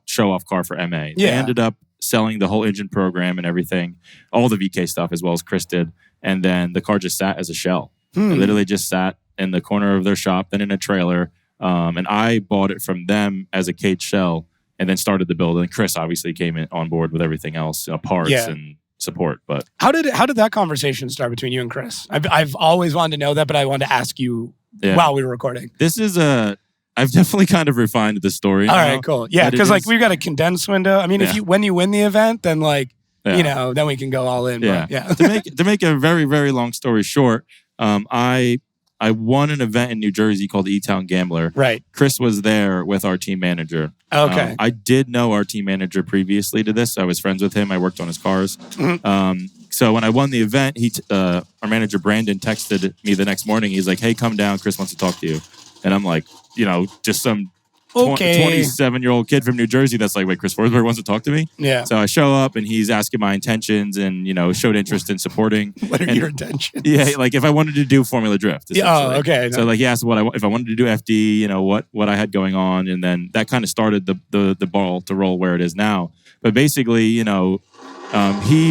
show-off car for MA. They ended up selling the whole engine program and everything, all the VK stuff as well as Chris did. And then the car just sat as a shell. It literally just sat in the corner of their shop, then in a trailer. And I bought it from them as a cage shell and then started the build. And Chris obviously came on board with everything else, parts and support. But how did that conversation start between you and Chris? I've always wanted to know that, but I wanted to ask you while we were recording. This is I've definitely kind of refined the story. All right, cool. Yeah, because like we've got a condensed window. I mean, when you win the event, then like then we can go all in. Yeah. But, to make a very, very long story short, I won an event in New Jersey called E-Town Gambler. Right. Chris was there with our team manager. Okay. I did know our team manager previously to this. I was friends with him. I worked on his cars. So when I won the event, our manager Brandon texted me the next morning. He's like, "Hey, come down. Chris wants to talk to you." And I'm like, just some 27-year-old kid from New Jersey that's like, wait, Chris Forsberg wants to talk to me? Yeah. So I show up and he's asking my intentions and, showed interest in supporting. What are your intentions? Yeah, like if I wanted to do Formula Drift. Oh, okay. So like he asked if I wanted to do FD, what I had going on. And then that kind of started the ball to roll where it is now. But basically, he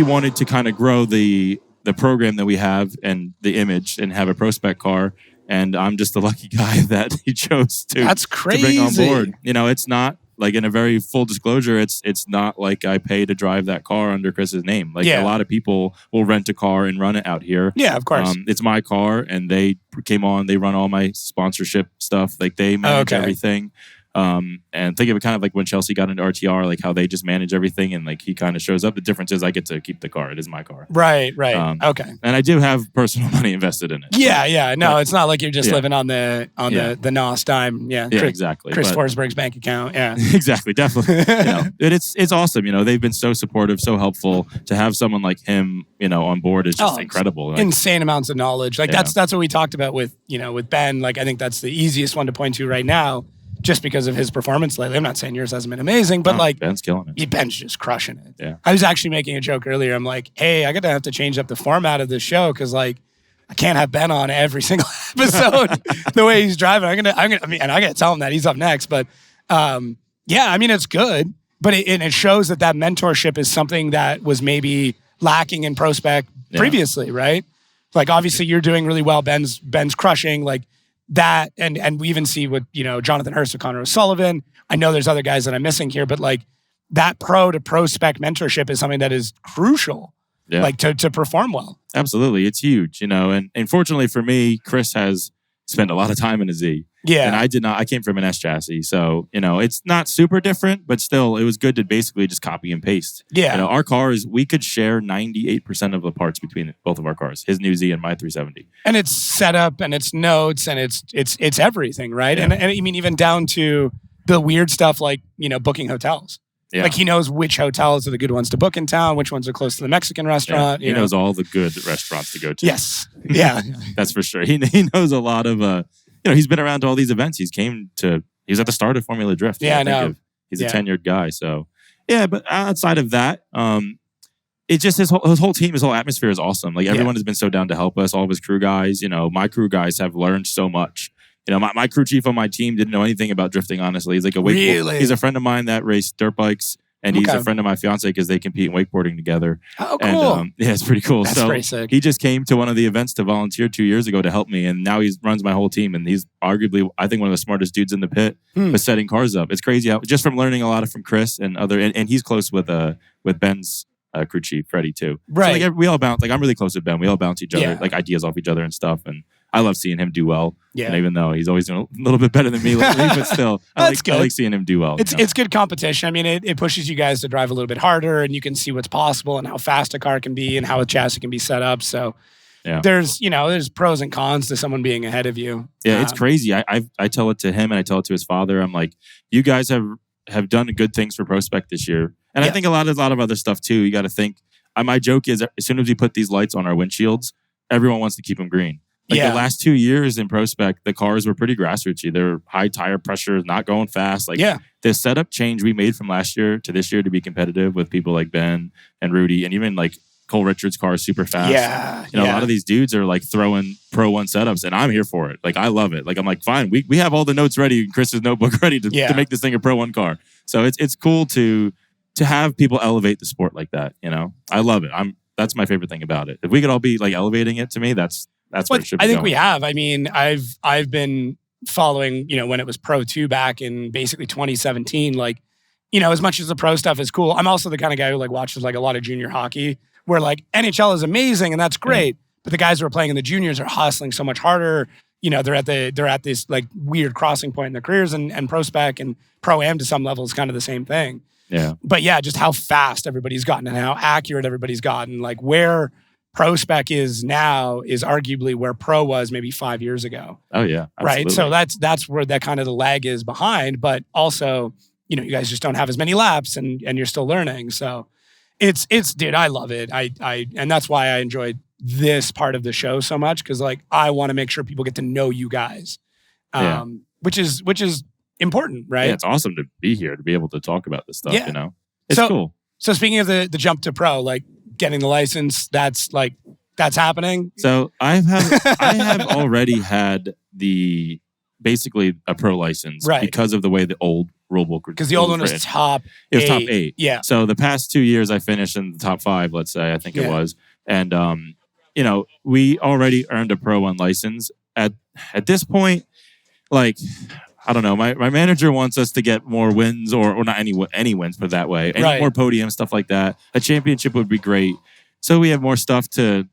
wanted to kind of grow the program that we have and the image and have a Pro Spec car. And I'm just the lucky guy that he chose to bring on board. It's not like, in a very full disclosure, it's not like I pay to drive that car under Chris's name. Like a lot of people will rent a car and run it out here. Yeah, of course. It's my car, and they came on. They run all my sponsorship stuff. Like they manage everything. And think of it kind of like when Chelsea got into RTR, like how they just manage everything and like he kind of shows up. The difference is I get to keep the car. It is my car. Right. Okay. And I do have personal money invested in it. Yeah. No, it's not like you're just living on the NOS dime. Yeah. Exactly. Chris Forsberg's bank account. Yeah. Exactly. Definitely. It's awesome. They've been so supportive, so helpful. To have someone like him, on board is just incredible. Like, insane amounts of knowledge. Like that's what we talked about with Ben. Like I think that's the easiest one to point to right now. Just because of his performance lately. I'm not saying yours hasn't been amazing, but like Ben's killing it. Ben's just crushing it. Yeah. I was actually making a joke earlier. I'm like, hey, I gotta have to change up the format of this show because like I can't have Ben on every single episode the way he's driving. I gotta tell him that he's up next. But it's good. But it shows that mentorship is something that was maybe lacking in ProSpec previously, right? Like obviously you're doing really well. Ben's crushing like that, and we even see with Jonathan Hurst with Connor O'Sullivan. I know there's other guys that I'm missing here, but like that pro to pro spec mentorship is something that is crucial, like to perform well. Absolutely, it's huge, and fortunately for me, Chris has spent a lot of time in a Z. Yeah, and I did not. I came from an S chassis, so it's not super different, but still, it was good to basically just copy and paste. Yeah, our cars, we could share 98% of the parts between both of our cars, his new Z and my 370. And it's setup, and it's notes, and it's everything, right? Yeah. And I mean, even down to the weird stuff like, booking hotels. Yeah. Like he knows which hotels are the good ones to book in town, which ones are close to the Mexican restaurant. Yeah. He knows all the good restaurants to go to. Yes. Yeah. That's for sure. He knows a lot of, he's been around to all these events. He was at the start of Formula Drift. Yeah, I know. He's a tenured guy. So, yeah, but outside of that, it just his whole team, his whole atmosphere is awesome. Like everyone has been so down to help us. All of his crew guys, my crew guys have learned so much. My crew chief on my team didn't know anything about drifting. Honestly, he's like he's a friend of mine that raced dirt bikes, and he's a friend of my fiance because they compete in wakeboarding together. Oh, cool! And, it's pretty cool. That's pretty sick. He just came to one of the events to volunteer 2 years ago to help me, and now he runs my whole team. And he's arguably, I think, one of the smartest dudes in the pit with setting cars up. It's crazy how just from learning a lot from Chris and and he's close with Ben's crew chief Freddie too. Right. So, we all bounce. Like I'm really close with Ben. We all bounce each other like ideas off each other and stuff. And I love seeing him do well. Yeah. And even though he's always doing a little bit better than me lately, but still, I like seeing him do well. It's good competition. I mean, it pushes you guys to drive a little bit harder, and you can see what's possible and how fast a car can be and how a chassis can be set up. So there's pros and cons to someone being ahead of you. Yeah, it's crazy. I tell it to him and I tell it to his father. I'm like, you guys have done good things for ProSpec this year. And I think a lot of other stuff too. You got to think. My joke is, as soon as we put these lights on our windshields, everyone wants to keep them green. Like the last 2 years in ProSpec, the cars were pretty grassrootsy. They're high tire pressure, not going fast. The setup change we made from last year to this year to be competitive with people like Ben and Rudy, and even like Cole Richards' car is super fast. A lot of these dudes are like throwing Pro 1 setups, and I'm here for it. Like I love it. Like I'm like, fine, we have all the notes ready, Chris's notebook ready to make this thing a Pro 1 car. So it's cool to have people elevate the sport like that. I love it. That's my favorite thing about it. If we could all be like elevating it, to me, that's where it should be. I think going. we have. I mean, I've been following, when it was Pro 2 back in basically 2017. Like, as much as the pro stuff is cool, I'm also the kind of guy who like watches like a lot of junior hockey, where like NHL is amazing and that's great, but the guys who are playing in the juniors are hustling so much harder. They're at this like weird crossing point in their careers, and ProSpec and Pro-Am to some level is kind of the same thing. Yeah. But just how fast everybody's gotten and how accurate everybody's gotten. Like where ProSpec is now is arguably where Pro was maybe 5 years ago. Oh yeah. Absolutely. Right. So that's where that kind of the lag is behind. But also, you guys just don't have as many laps and you're still learning. So it's dude, I love it. And that's why I enjoyed this part of the show so much, because like I want to make sure people get to know you guys. Which is important, right? Yeah, it's awesome to be here to be able to talk about this stuff. It's cool. So speaking of the jump to pro, like getting the license, that's happening. So I have already had basically a pro license because of the way the old rulebook, because the old one was top 8. It was top 8. Yeah. So the past 2 years I finished in the top 5, let's say, I think it was. And we already earned a Pro 1 license. At this point, like, I don't know. My manager wants us to get more wins, or not any wins, put it that way. Any more podiums, stuff like that. A championship would be great. So we have more stuff to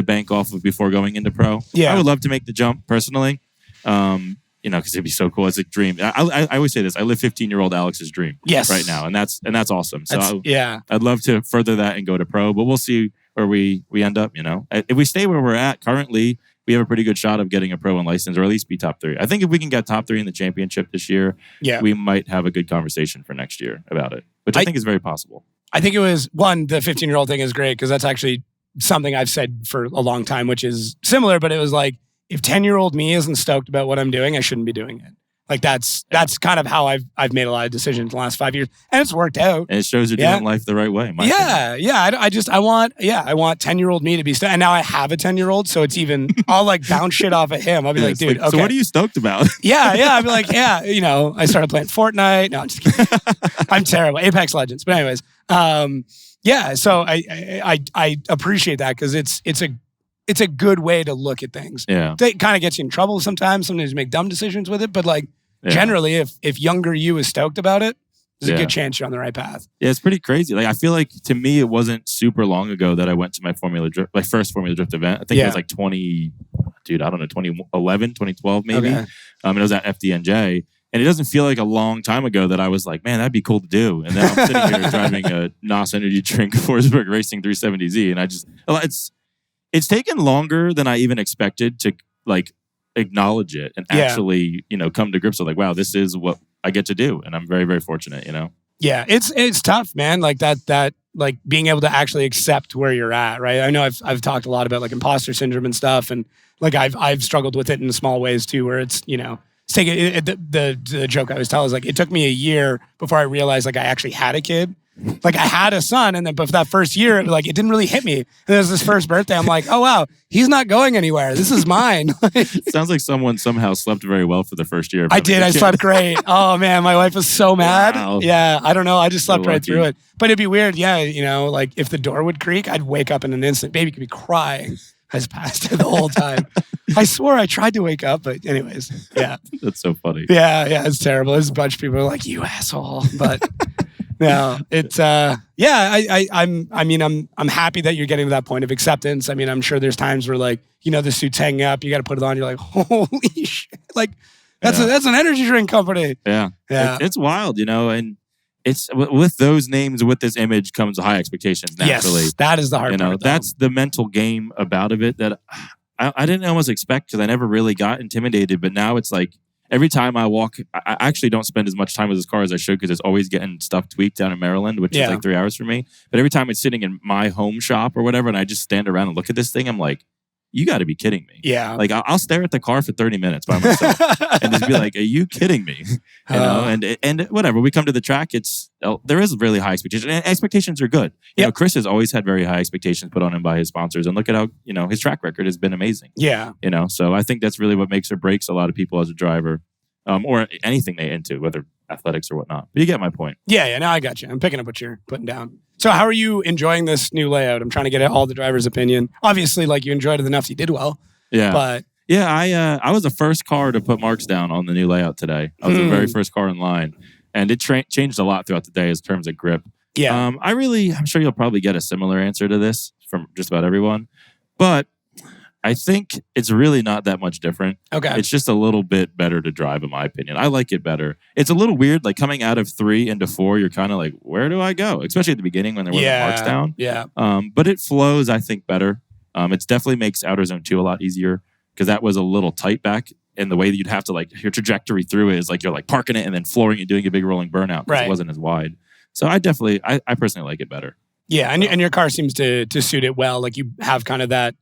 bank off of before going into pro. Yeah, I would love to make the jump personally. Because it'd be so cool. It's a dream. I always say this. I live 15-year-old Alex's dream. Yes, right now, and that's awesome. So I'd love to further that and go to pro, but we'll see where we end up. If we stay where we're at currently, we have a pretty good shot of getting a Pro 1 license, or at least be top 3. I think if we can get top 3 in the championship this year, we might have a good conversation for next year about it, which I think is very possible. I think it was, the 15-year-old thing is great, because that's actually something I've said for a long time, which is similar, but it was like, if 10-year-old me isn't stoked about what I'm doing, I shouldn't be doing it. Like that's kind of how I've made a lot of decisions in the last 5 years, and it's worked out. And it shows you're doing life the right way. I want 10-year-old me to be stoked, and now I have a 10-year-old, so it's even I'll like bounce shit off of him. I'll be like, dude, okay. So what are you stoked about? I'll be like, I started playing Fortnite. No, I'm just kidding. I'm terrible. Apex Legends, but anyways, So I appreciate that, because it's a good way to look at things. Yeah. It kind of gets you in trouble sometimes. Sometimes you make dumb decisions with it. But like generally, if younger you is stoked about it, there's a good chance you're on the right path. Yeah, it's pretty crazy. Like I feel like to me, it wasn't super long ago that I went to my first Formula Drift event. I think it was like 2011, 2012 maybe. Okay. It was at FDNJ. And it doesn't feel like a long time ago that I was like, man, that'd be cool to do. And then I'm sitting here driving a NOS Energy Drink Forsberg Racing 370Z. And it's taken longer than I even expected to like acknowledge it and actually, come to grips with like, wow, this is what I get to do, and I'm very, very fortunate, you know? Yeah, it's tough, man. Like that like being able to actually accept where you're at, right? I know I've talked a lot about like imposter syndrome and stuff, and like I've struggled with it in small ways too, where it's, you know, it's taking the joke I always tell is like it took me a year before I realized like I actually had a kid. Like I had a son, and then but for that first year, like it didn't really hit me. And it was this first birthday. I'm like, oh wow, he's not going anywhere. This is mine. Sounds like someone somehow slept very well for the first year. I did. I slept great. Oh man, my wife was so mad. Wow. Yeah, I don't know. I just slept right through it. But it'd be weird. Yeah, you know, like if the door would creak, I'd wake up in an instant. Baby could be crying. I just passed it the whole time. I swore I tried to wake up, but anyways, yeah. That's so funny. Yeah, it's terrible. There's a bunch of people who are like, you asshole. But no, it's I'm happy that you're getting to that point of acceptance. I mean, I'm sure there's times where like, you know, the suit's hanging up, you got to put it on. You're like, holy shit! Like that's an energy drink company. Yeah. It's wild, you know, and it's with those names, with this image comes high expectations naturally. Yes, that is the hard part. That's the mental game about it that I didn't almost expect because I never really got intimidated. But now it's like every time I walk, I actually don't spend as much time with this car as I should because it's always getting stuff tweaked down in Maryland, which is like 3 hours for me. But every time it's sitting in my home shop or whatever, and I just stand around and look at this thing, I'm like, you got to be kidding me. Yeah. Like I'll stare at the car for 30 minutes by myself and just be like, are you kidding me? You know, and whatever. We come to the track, there is really high expectations. And expectations are good. You know, Chris has always had very high expectations put on him by his sponsors. And look at how, you know, his track record has been amazing. Yeah. You know, so I think that's really what makes or breaks a lot of people as a driver. Or anything they into, whether athletics or whatnot. But you get my point. Yeah, no, I got you. I'm picking up what you're putting down. So how are you enjoying this new layout? I'm trying to get all the drivers' opinion. Obviously, like you enjoyed it enough, you did well. Yeah. But yeah, I was the first car to put marks down on the new layout today. I was the very first car in line. And it changed a lot throughout the day in terms of grip. Yeah. I'm sure you'll probably get a similar answer to this from just about everyone. But I think it's really not that much different. Okay. It's just a little bit better to drive, in my opinion. I like it better. It's a little weird, like coming out of 3 into 4, you're kind of like, where do I go? Especially at the beginning when there wasn't marks down. Yeah. But it flows, I think, better. It definitely makes Outerzone 2 a lot easier because that was a little tight back. And the way that you'd have to, like, your trajectory through it is like you're like parking it and then flooring it, doing a big rolling burnout because it wasn't as wide. So I personally like it better. Yeah. And your car seems to suit it well. Like you have kind of that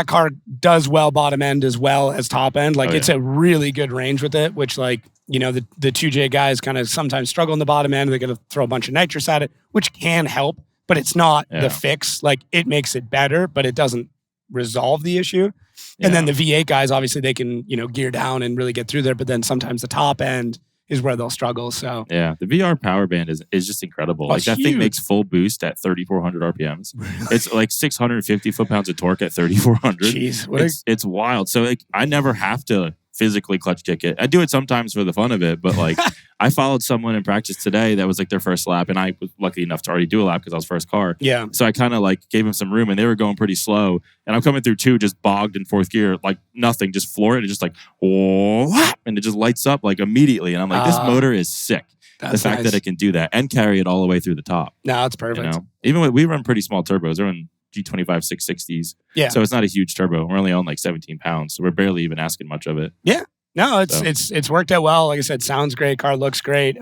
car does well bottom end as well as top end. Like it's a really good range with it, which like, you know, the 2J guys kind of sometimes struggle in the bottom end. They're going to throw a bunch of nitrous at it, which can help, but it's not the fix. Like it makes it better, but it doesn't resolve the issue. And then the V8 guys, obviously they can, you know, gear down and really get through there. But then sometimes the top end is where they'll struggle. So yeah, the VR power band is just incredible. Like that thing makes full boost at 3,400 RPMs. Really? It's like 650 foot-pounds of torque at 3,400. Jeez, it's wild. So like I never have to physically clutch kick it. I do it sometimes for the fun of it, but like I followed someone in practice today that was like their first lap, and I was lucky enough to already do a lap because I was first car. Yeah. So I kind of like gave them some room, and they were going pretty slow. And I'm coming through 2, just bogged in 4th gear, like nothing, just floor it, and just like, oh, and it just lights up like immediately. And I'm like, this motor is sick. The fact that it can do that and carry it all the way through the top. No, it's perfect. You know? Even when we run pretty small turbos, they're in G25 660s. Yeah. So it's not a huge turbo. We're only on like 17 pounds. So we're barely even asking much of it. Yeah. No, it's worked out well. Like I said, sounds great. Car looks great.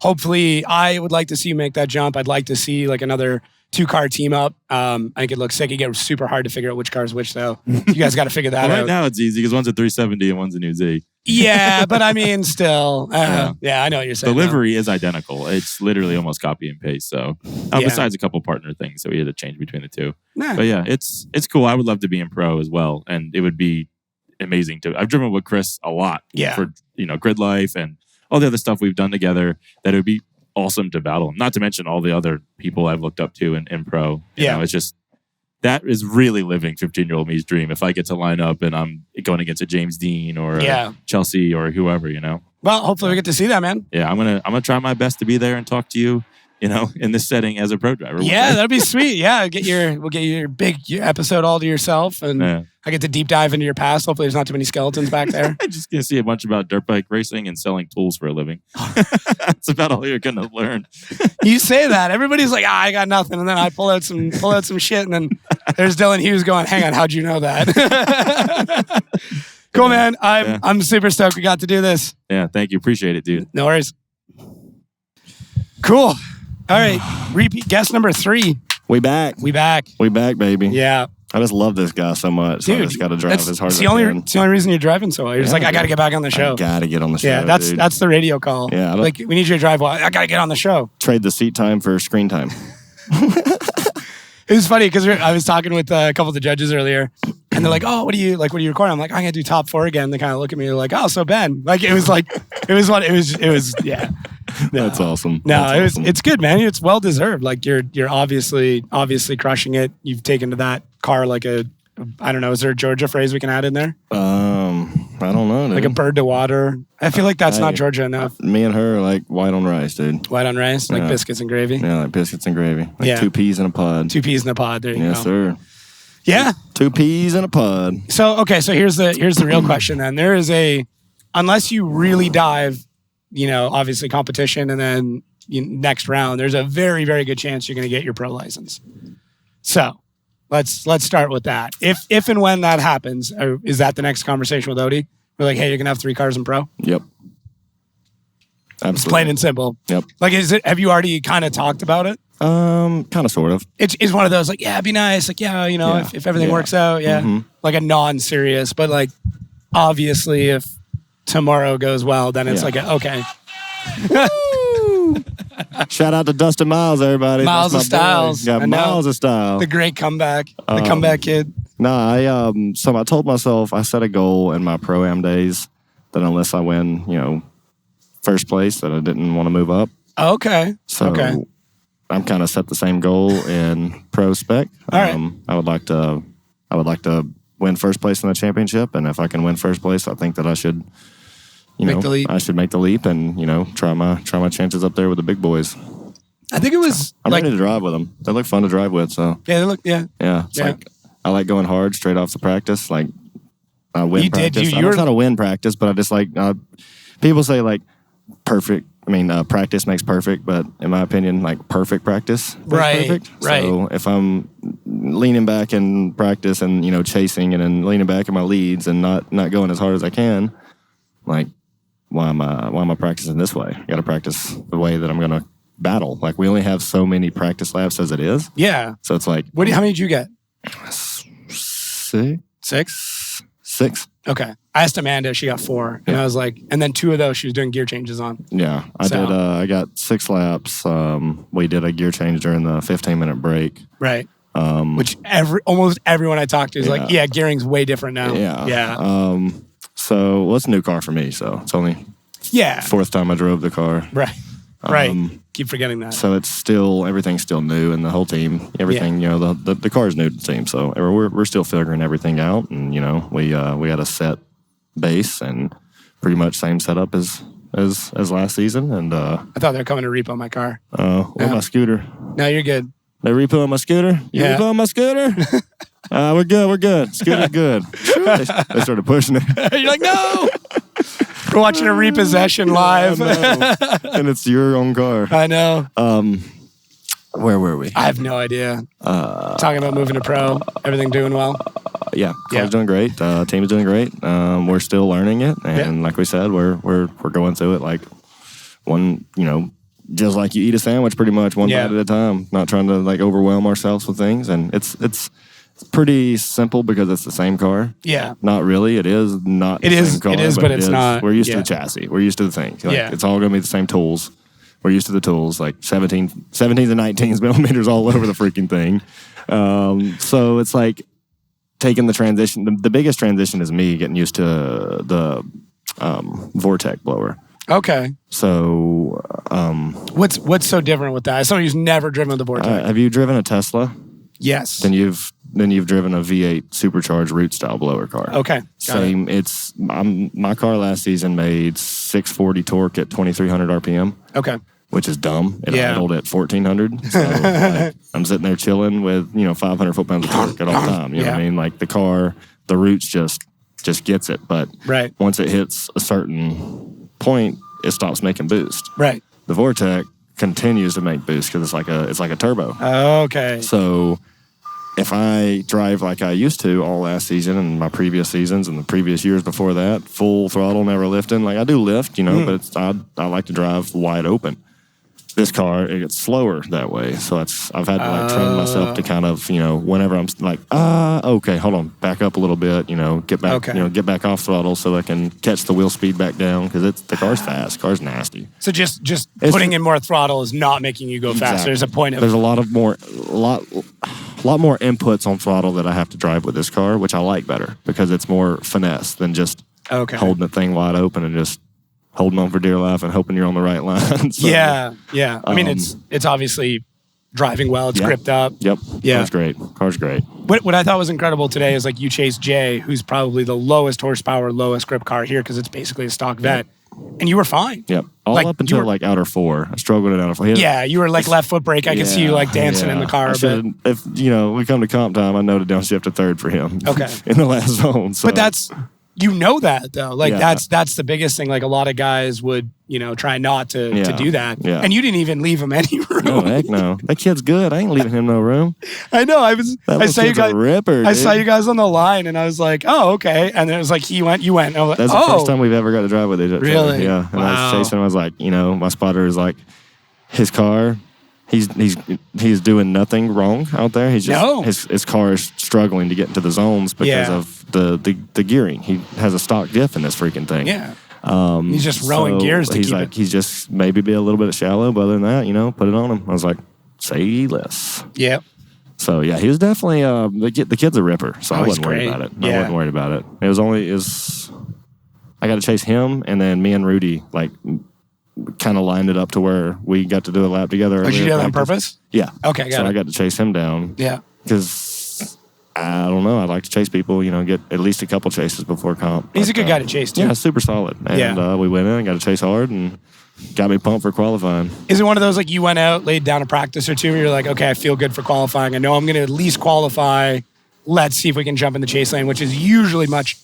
Hopefully, I would like to see you make that jump. I'd like to see like another 2-car team up. I think it looks sick. It gets super hard to figure out which car is which, though. You guys got to figure that out. Right now, it's easy because one's a 370 and one's a new Z. Yeah, but I mean, still. Yeah, I know what you're saying. The livery is identical. It's literally almost copy and paste. So, besides a couple partner things, so we had to change between the two. Nah. But yeah, it's cool. I would love to be in pro as well, and it would be amazing to. I've driven with Chris a lot for grid life and all the other stuff we've done together. That it would be awesome to battle him. Not to mention all the other people I've looked up to in pro. You know, it's just that is really living 15-year-old me's dream. If I get to line up and I'm going against a James Dean or a Chelsea or whoever, you know. Well, hopefully we get to see that, man. Yeah, I'm gonna try my best to be there and talk to you. You know, in this setting as a pro driver. Yeah, that'd be sweet. Yeah, we'll get your big episode all to yourself, and I get to deep dive into your past. Hopefully, there's not too many skeletons back there. I'm just gonna see a bunch about dirt bike racing and selling tools for a living. That's about all you're gonna learn. You say that, everybody's like, I got nothing, and then I pull out some shit, and then there's Dylan Hughes going, "Hang on, how'd you know that?" Cool, man. I'm super stoked we got to do this. Yeah, thank you. Appreciate it, dude. No worries. Cool. All right. Repeat guest number 3. We back. We back, baby. Yeah. I just love this guy so much. So Dude, I just got to drive as hard as I can. It's the only reason you're driving so well. You're just like, I got to get back on the show. I got to get on the show. Yeah, that's the radio call. Yeah. Like, we need you to drive well. I got to get on the show. Trade the seat time for screen time. It was funny because I was talking with a couple of the judges earlier, and they're like, "Oh, what are you recording?" I'm like, "I'm gonna do top 4 again." They kind of look at me like, "Oh, so Ben." Like it was yeah. That's awesome. No, That's awesome. It's good, man. It's well deserved. Like you're obviously crushing it. You've taken to that car like I don't know. Is there a Georgia phrase we can add in there? I don't know, dude. Like a bird to water. I feel like that's not Georgia enough. Me and her are like white on rice, dude. White on rice, like biscuits and gravy. Yeah, like biscuits and gravy. Like 2 peas in a pod. 2 peas in a pod. There you go. Yes, sir. Yeah. 2 peas in a pod. So here's the real question then. There is unless you really dive, obviously competition and then next round, there's a very, very good chance you're going to get your pro license. So let's start with that. If and when that happens, is that the next conversation with Odie? We're like, hey, you're gonna have 3 cars in pro. Yep. Absolutely. It's plain and simple. Yep. Like, have you already kind of talked about it? Kind of, sort of. It's one of those like, yeah, it'd be nice. Like, yeah, if everything works out, yeah. Mm-hmm. Like a non-serious, but like, obviously, if tomorrow goes well, then it's like, okay. Shout out to Dustin Miles, everybody. Miles of Styles. Got Miles of Style. The great comeback. The comeback kid. No, so I told myself, I set a goal in my Pro-Am days that unless I win, first place, that I didn't want to move up. Okay. So I'm kind of set the same goal in Pro Spec. All right. I would like to win first place in the championship, and if I can win first place, I think that I should make the leap. I should make the leap and, try my chances up there with the big boys. I think it was I'm ready to drive with them. They look fun to drive with, so. Yeah, they look, yeah. Yeah, like, I like going hard straight off the practice. Like, I win practice. I don't try to win practice, but I just like, people say like perfect. I mean, practice makes perfect, but in my opinion, like perfect practice makes perfect. Right. So if I'm leaning back in practice and, chasing and then leaning back in my leads and not going as hard as I can, like, why am I practicing this way? I got to practice the way that I'm going to battle. Like, we only have so many practice laps as it is. Yeah. So it's like, how many did you get? 6. Okay. I asked Amanda, she got 4. And I was like, and then 2 of those she was doing gear changes on. Yeah. I did. I got 6 laps. We did a gear change during the 15-minute break. Right. Which almost everyone I talked to is like, yeah, gearing's way different now. Yeah. Yeah. So it's a new car for me. So it's only 4th time I drove the car. Right. Right. Keep forgetting that. So everything's still new, and the whole team, everything, the car's new to the team. So we're still figuring everything out, and we got a set base and pretty much same setup as last season. And I thought they were coming to repo my car. My scooter. No, you're good. They repo my scooter. You repo my scooter. We're good. Scooter's good. They started pushing it. You're like, no. We're watching a repossession live. And it's your own car. I know. Where were we? I have no idea. Talking about moving to pro. Everything doing well? Car's doing great. Team's doing great. We're still learning it. And like we said, we're going through it like one, just like you eat a sandwich pretty much, one bite at a time. Not trying to like overwhelm ourselves with things. And it's pretty simple because it's the same car. Yeah. Not really. It is not the same car. It is, but it's not. We're used to the chassis. We're used to the thing. Like, it's all going to be the same tools. We're used to the tools, like 17s and 19s millimeters all over the freaking thing. So it's like taking the transition. The biggest transition is me getting used to the Vortec blower. Okay. So what's so different with that? As someone who's never driven the Vortec. Have you driven a Tesla? Yes. Then you've driven a V8 supercharged root style blower car. Okay. Same. My car last season made 640 torque at 2,300 RPM. Okay. Which is dumb. It idled at 1,400. So I'm sitting there chilling with 500 foot-pounds of torque at all time. You know what I mean? Like the car, the roots just gets it. But once it hits a certain point, it stops making boost. Right. The Vortec continues to make boost because it's like a turbo. Okay. So if I drive like I used to all last season and my previous seasons and the previous years before that, full throttle, never lifting, like I do lift, but I like to drive wide open. This car, it gets slower that way. So I've had to like train myself to kind of, whenever I'm like, okay, hold on, back up a little bit, get back, get back off throttle so I can catch the wheel speed back down because the car's fast, the car's nasty. So just putting in more throttle is not making you go faster. There's a point of... There's a lot more inputs on throttle that I have to drive with this car, which I like better because it's more finesse than just holding the thing wide open and just holding on for dear life and hoping you're on the right line. So, yeah. I mean, it's obviously driving well. It's gripped up. Yep. Yeah. Car's great. What I thought was incredible today is like you chased Jay, who's probably the lowest horsepower, lowest grip car here because it's basically a stock vet. And you were fine. Yep. Up until like outer 4. I struggled at outer 4. You were like left foot brake. I could see you like dancing in the car. If we come to comp time, I know to downshift to third for him. Okay. In the last zone. So. But that's... that though. Like that's the biggest thing. Like a lot of guys would, try not to do that. Yeah. And you didn't even leave him any room. No, heck no. That kid's good. I ain't leaving him no room. I know. I saw you guys. I saw you guys on the line, and I was like, oh, okay. And then it was like you went. Like, that's the first time we've ever got to drive with each other. Really? Yeah. And I was chasing him. I was like, my spotter is like, his car. He's doing nothing wrong out there. He's just his car is struggling to get into the zones because of the gearing. He has a stock diff in this freaking thing. Yeah. He's just rowing gears to keep it. He's just maybe be a little bit shallow, but other than that, put it on him. I was like, say less. Yep. So he was definitely the kid's a ripper. So I wasn't worried about it. Yeah. I wasn't worried about it. It was I got to chase him, and then me and Rudy kind of lined it up to where we got to do a lap together. Did you do that on purpose? Yeah. Okay, got it. So I got to chase him down. Yeah. Because, I don't know, I like to chase people, get at least a couple chases before comp. He's a good guy to chase, too. Yeah, super solid. And we went in and got to chase hard and got me pumped for qualifying. Is it one of those, like, you went out, laid down a practice or two, where you're like, okay, I feel good for qualifying. I know I'm going to at least qualify. Let's see if we can jump in the chase lane, which is usually much.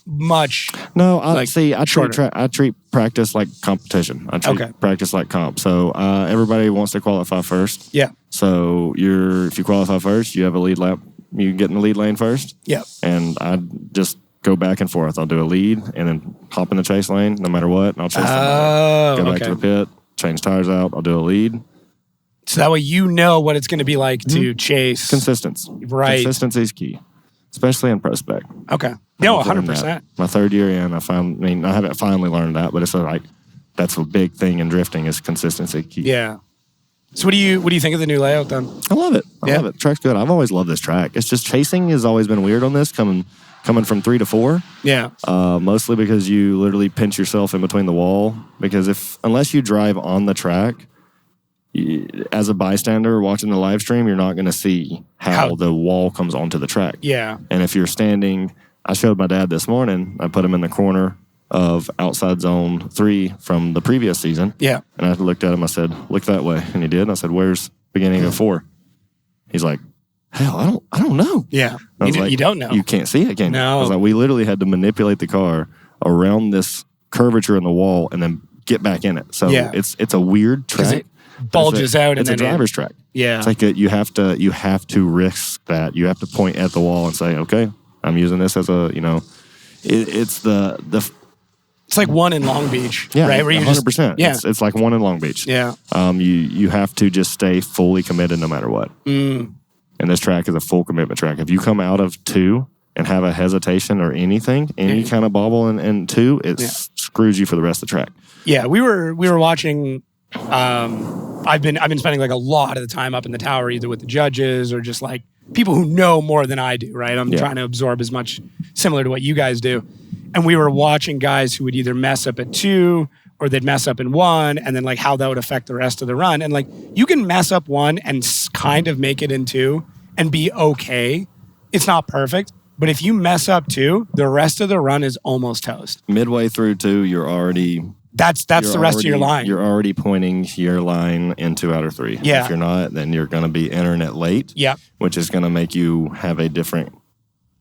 No, I treat practice like competition. I treat practice like comp. So everybody wants to qualify first. Yeah. So if you qualify first, you have a lead lap. You get in the lead lane first. Yeah. And I just go back and forth. I'll do a lead and then hop in the chase lane no matter what, and I'll chase them. Go back to the pit, change tires out. I'll do a lead. So that way you know what it's going to be like to chase. Consistency. Right. Consistency is key. Especially in Pro Spec. Okay. No, 100%. My third year in, I haven't finally learned that, but it's like that's a big thing in drifting is consistency key. Yeah. So what do you think of the new layout then? I love it. I love it. The track's good. I've always loved this track. It's just chasing has always been weird on this, coming from 3 to 4. Yeah. Mostly because you literally pinch yourself in between the wall. Because unless you drive on the track, as a bystander watching the live stream, you're not going to see how the wall comes onto the track. Yeah. And if you're standing, I showed my dad this morning, I put him in the corner of outside zone 3 from the previous season. Yeah. And I looked at him, I said, look that way. And he did. And I said, where's beginning of 4? He's like, hell, I don't know. Yeah. You don't know. You can't see it, can you? No. I was like, we literally had to manipulate the car around this curvature in the wall and then get back in it. So it's a weird track. Bulges out. It's a driver's track. Yeah. It's like you have to risk that. You have to point at the wall and say, okay, I'm using this as a, it's the. It's like one in Long Beach, yeah, right? Where 100%. Yeah. It's like one in Long Beach. Yeah. You have to just stay fully committed no matter what. And this track is a full commitment track. If you come out of 2 and have a hesitation or anything, any kind of bobble in 2, it screws you for the rest of the track. Yeah, we were watching. I've been spending like a lot of the time up in the tower, either with the judges or just like people who know more than I do, right? I'm trying to absorb as much similar to what you guys do. And we were watching guys who would either mess up at 2 or they'd mess up in 1, and then like how that would affect the rest of the run. And like you can mess up 1 and kind of make it in 2 and be okay. It's not perfect, but if you mess up 2, the rest of the run is almost toast. Midway through 2, you're already... That's the rest of your line. You're already pointing your line into outer 3. Yeah. If you're not, then you're going to be entering it late. Yeah. Which is going to make you have a different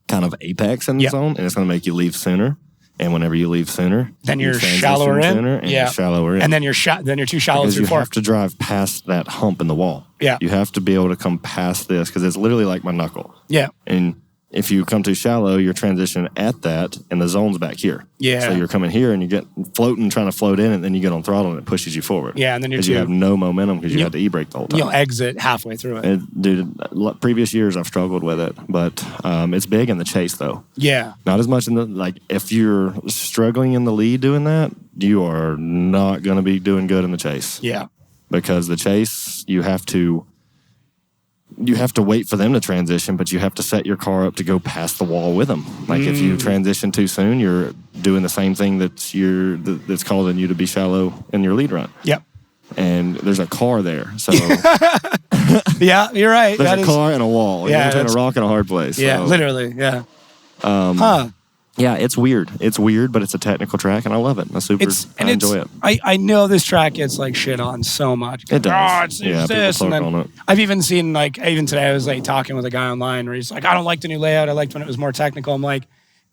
kind of apex in the zone, and it's going to make you leave sooner. And whenever you leave sooner, then you're shallower in. Sooner and you're shallower in. And then you're too shallow because through you fork. have to drive past that hump in the wall. Yeah. You have to be able to come past this because it's literally like my knuckle. Yeah. And if you come too shallow, you're transitioning at that, and the zone's back here. Yeah. So you're coming here, and you get floating, trying to float in, and then you get on throttle, and it pushes you forward. Yeah, and then you have no momentum because you have to e-brake the whole time. You'll exit halfway through it. Dude, previous years I've struggled with it, but it's big in the chase though. Yeah. Not as much in the if you're struggling in the lead doing that, you are not going to be doing good in the chase. Yeah. Because the chase, you have to wait for them to transition, but you have to set your car up to go past the wall with them. Like if you transition too soon, you're doing the same thing that's causing you to be shallow in your lead run. Yep. And there's a car there, so yeah, you're right. There's a car and a wall. Yeah, you're between a rock and a hard place. Yeah, so. literally. Yeah. Yeah, it's weird. It's weird, but it's a technical track, and I love it. I enjoy it. I know this track gets shit on so much. It does. Oh, it's this, and then on it. I've even seen even today I was talking with a guy online where he's like, I don't like the new layout. I liked when it was more technical. I'm like,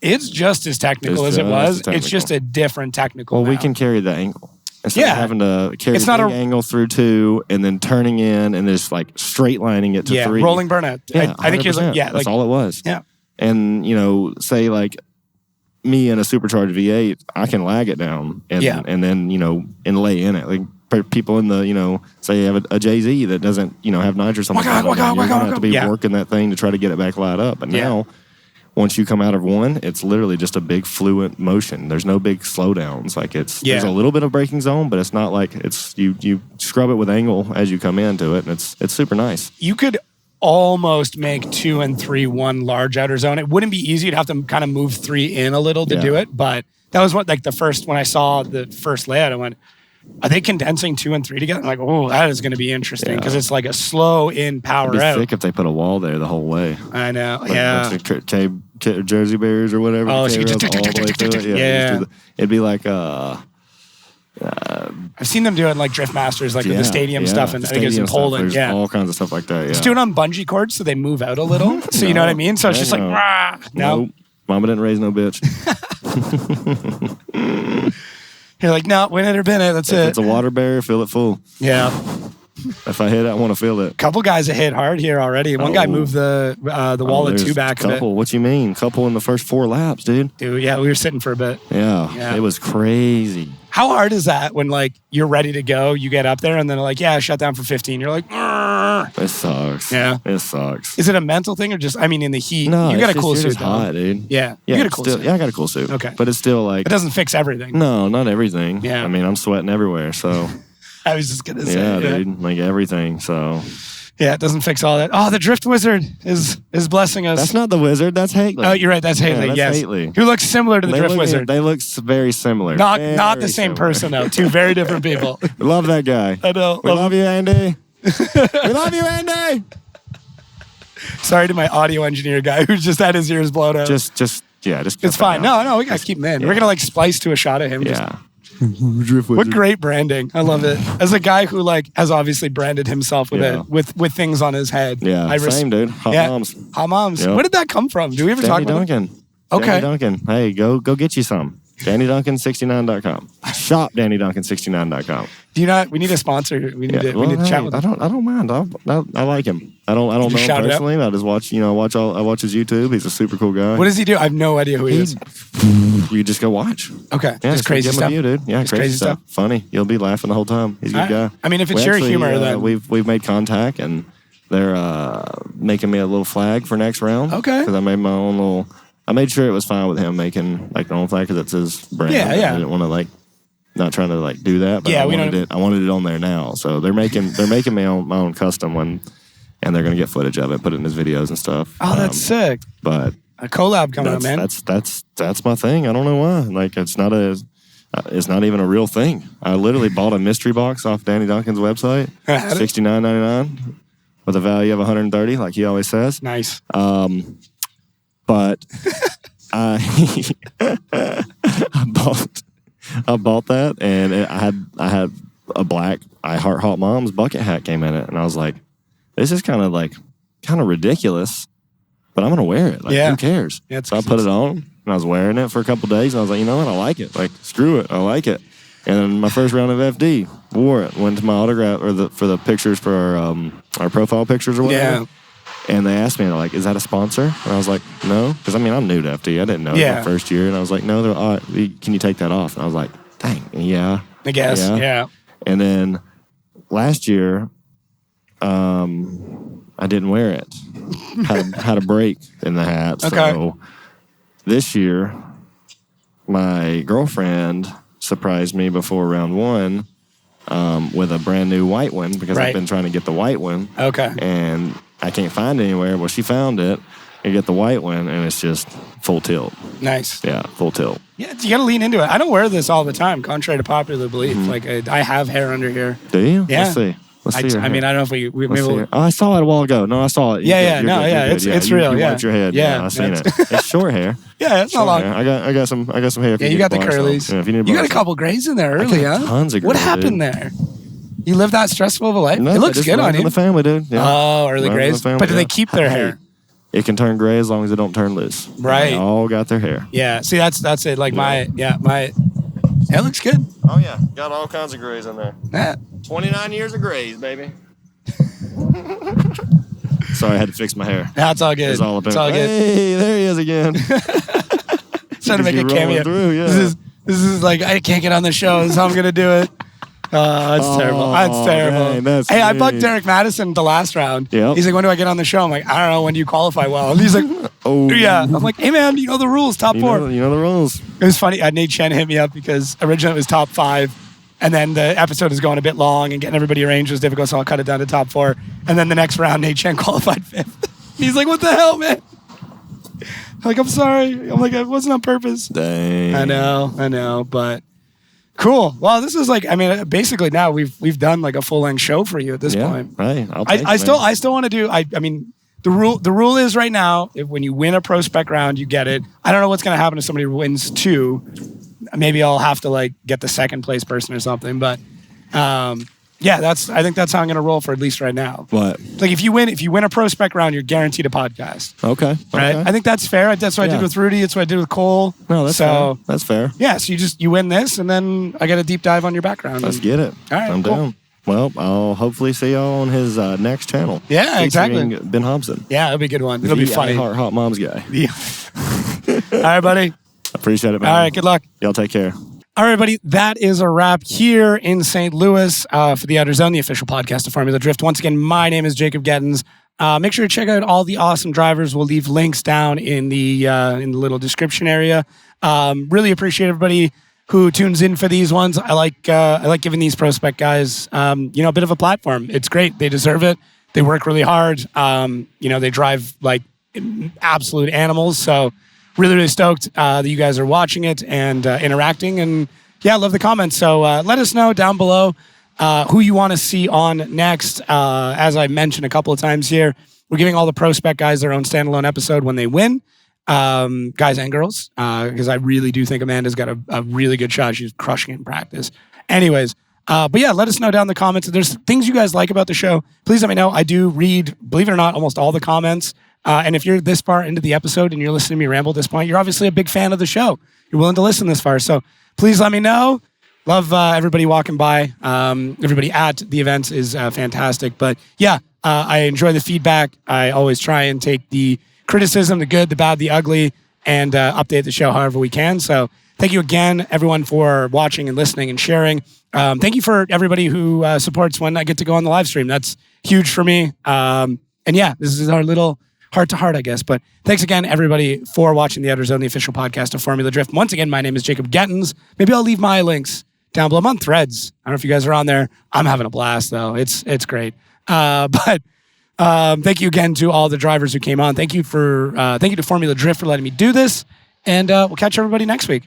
it's just as technical as it was. It's just a different technical. Well, now. we can carry the angle. Instead of having to carry the angle through 2 and then turning in and just straight lining it to 3. Rolling burnout. Yeah, I think you're that's all it was. Yeah. And say me in a supercharged V8, I can lag it down and then and lay in it. Like people in the say you have a JZ that doesn't have nitrous on the bottom, you're gonna have to be working that thing to try to get it back light up. But now, once you come out of one, it's literally just a big fluent motion. There's no big slowdowns. There's a little bit of braking zone, but it's not like it's you scrub it with angle as you come into it, and it's super nice. You could almost make 2 and 3 one large outer zone. It wouldn't be easy. You'd have to kind of move 3 in a little to do it, but that was what the first when I saw the first layout, I went, are they condensing 2 and 3 together? I'm like, oh, that is going to be interesting because it's like a slow in power out. It'd be sick if they put a wall there the whole way. I know. Jersey Bears or whatever. Oh, so you just it'd be like I've seen them do it in Drift Masters, with the stadium stuff, and I think it's in Poland. There's all kinds of stuff like that. Yeah. Just do it on bungee cords so they move out a little. So you know what I mean? So it's just rah. No. Mama didn't raise no bitch. You're like, no, win it or bin it. That's it. If it's a water barrier, fill it full. Yeah. If I hit it, I want to feel it. Couple guys have hit hard here already. One guy moved the wall of 2 back. Couple. What you mean? Couple in the first 4 laps, dude. Dude, yeah, we were sitting for a bit. Yeah. It was crazy. How hard is that when you're ready to go, you get up there, and then shut down for 15. You're like, Arr. It sucks. Yeah, it sucks. Is it a mental thing or just? I mean, in the heat, no, you got a cool suit. It's hot, dude. Yeah, you got a cool suit. Yeah, I got a cool suit. Okay, but it's still it doesn't fix everything. No, not everything. Yeah, I mean, I'm sweating everywhere, so. I was just gonna say, dude, everything. So. Yeah, it doesn't fix all that. Oh, the Drift Wizard is blessing us. That's not the Wizard. That's Haley. Oh, you're right. That's Haley. That's yes, Haley. Who looks similar to the Drift Wizard. They look very similar. Not the same person though. 2 very different people. Love that guy. I know. We love you, Andy. We love you, Andy. Sorry to my audio engineer guy who just had his ears blown out. Just it's fine. No, we gotta keep him in. Yeah. We're gonna splice to a shot of him. Yeah. What great branding. I love it. As a guy who has obviously branded himself with things on his head. Yeah. Same dude. Hot moms. Hot moms. Yep. Where did that come from? Do we ever talk about Duncan? Okay. Danny Duncan. Hey, go get you some. DannyDuncan69.com. Shop DannyDuncan69.com. Do you not? We need a sponsor. We need to chat with him. I don't mind. I like him. I don't know him personally. I just watch. I watch his YouTube. He's a super cool guy. What does he do? I have no idea who he is. You just go watch. Okay. Yeah, just crazy stuff. View, dude. Yeah, crazy stuff. Funny. You'll be laughing the whole time. He's a good guy. I mean, if it's your humor, then we've made contact and they're making me a little flag for next round. Okay. Because I made my own little. I made sure it was fine with him making their own flag because it's his brand. Yeah. I didn't want to not trying to do that. But I wanted it on there now. So they're making my own custom one, and they're gonna get footage of it, put it in his videos and stuff. Oh, that's sick. But a collab coming up, man. That's my thing. I don't know why. It's not even a real thing. I literally bought a mystery box off Danny Duncan's website, $69.99, with a value of $130, like he always says. Nice. But I bought that, and I had a black I Heart Hot Moms bucket hat came in it, and I was like, this is kind of ridiculous, but I'm gonna wear it. Who cares? Yeah, so I put it on, and I was wearing it for a couple days, and I was like, you know what, I like it. Like, screw it, I like it. And then my first round of FD, wore it, went to my autograph for the pictures for our profile pictures or whatever. Yeah. And they asked me, they're like, is that a sponsor? And I was like, no, because I'm new to FD. I didn't know it my first year, and I was like, no, they're all right, can you take that off? And I was like, dang, yeah, I guess, yeah. And then last year, I didn't wear it. Had a break in the hat. Okay. So this year, my girlfriend surprised me before round one with a brand new white one because I've been trying to get the white one. Okay. And I can't find it anywhere. Well, she found it and get the white one, and it's just full tilt. Nice. Yeah, full tilt. Yeah, you got to lean into it. I don't wear this all the time, contrary to popular belief. Like, I have hair under here. Do you? Yeah. Let's see. I mean, I don't know if we maybe we'll... I saw it a while ago. No, I saw it. It's real. You wiped your head. Yeah, I seen it. It's short hair. Yeah, it's not long. Hair. I got some hair. Yeah, you got the curlies. Yeah, if you got a couple grays in there early, huh? Tons of grays. What happened there? You lived that stressful of a life? No, it looks good on you. In the family, dude. Yeah. Oh, early grays. But do they keep their hair? It can turn gray as long as it don't turn loose. Right. They all got their hair. Yeah. See, that's it. Like it looks good. Oh yeah, got all kinds of grays in there. Yeah. 29 years of grays, baby. Sorry, I had to fix my hair. That's all good. It's all good. Hey, there he is again. Trying to make a cameo. Through, yeah. This is like, I can't get on the show. This is how I'm gonna do it. That's terrible. That's terrible. Man, hey, I bugged Derek Madison the last round. Yep. He's like, when do I get on the show? I'm like, I don't know. When do you qualify well? And he's like, oh yeah. I'm like, hey man, you know the rules. Top four. You know the rules. It was funny. Nate Chen hit me up because originally it was top 5. And then the episode is going a bit long and getting everybody arranged was difficult, so I'll cut it down to top 4. And then the next round, Nate Chen qualified 5th. He's like, what the hell, man? Like, I'm sorry. I'm like, it wasn't on purpose. Dang. I know, but cool. Well, this is like, I mean, basically now we've done like a full-length show for you at this point. Right. I still want to do, I mean, the rule is right now, if when you win a Pro Spec round, you get it. I don't know what's going to happen if somebody wins 2. Maybe I'll have to like get the second place person or something, but I think that's how I'm gonna roll for at least right now. What? Like if you win a Pro Spec round, you're guaranteed a podcast. Okay. Right? I think that's fair. That's what I did with Rudy. That's what I did with Cole. No, that's fair. That's fair. Yeah. So you win this, and then I get a deep dive on your background. Let's get it. All right. I'm down. Well, I'll hopefully see y'all on his next channel. Yeah, exactly. Ben Hobson. Yeah, it'll be a good one. It'll be funny. Hot Moms guy. Yeah. All right, buddy. Appreciate it, man. All right. Good luck. Y'all take care. All right, everybody, that is a wrap here in St. Louis for the Outerzone, the official podcast of Formula Drift. Once again, my name is Jacob Gettins. Make sure to check out all the awesome drivers. We'll leave links down in the little description area. Really appreciate everybody who tunes in for these ones. I like giving these Pro Spec guys a bit of a platform. It's great. They deserve it. They work really hard. They drive like absolute animals. So really, really stoked that you guys are watching it and interacting. And yeah, love the comments. So let us know down below who you want to see on next. As I mentioned a couple of times here, we're giving all the Pro Spec guys their own standalone episode when they win, guys and girls, because I really do think Amanda's got a really good shot. She's crushing it in practice. Anyways, but yeah, let us know down in the comments. If there's things you guys like about the show, please let me know. I do read, believe it or not, almost all the comments. And if you're this far into the episode and you're listening to me ramble at this point, you're obviously a big fan of the show. You're willing to listen this far. So please let me know. Love everybody walking by. Everybody at the events is fantastic. But yeah, I enjoy the feedback. I always try and take the criticism, the good, the bad, the ugly, and update the show however we can. So thank you again, everyone, for watching and listening and sharing. Thank you for everybody who supports when I get to go on the live stream. That's huge for me. And yeah, this is our little heart to heart, I guess. But thanks again, everybody, for watching the Outerzone, the official podcast of Formula Drift. Once again, my name is Jacob Gettins. Maybe I'll leave my links down below. I'm on Threads. I don't know if you guys are on there. I'm having a blast, though. It's great. But thank you again to all the drivers who came on. Thank you to Formula Drift for letting me do this. And we'll catch everybody next week.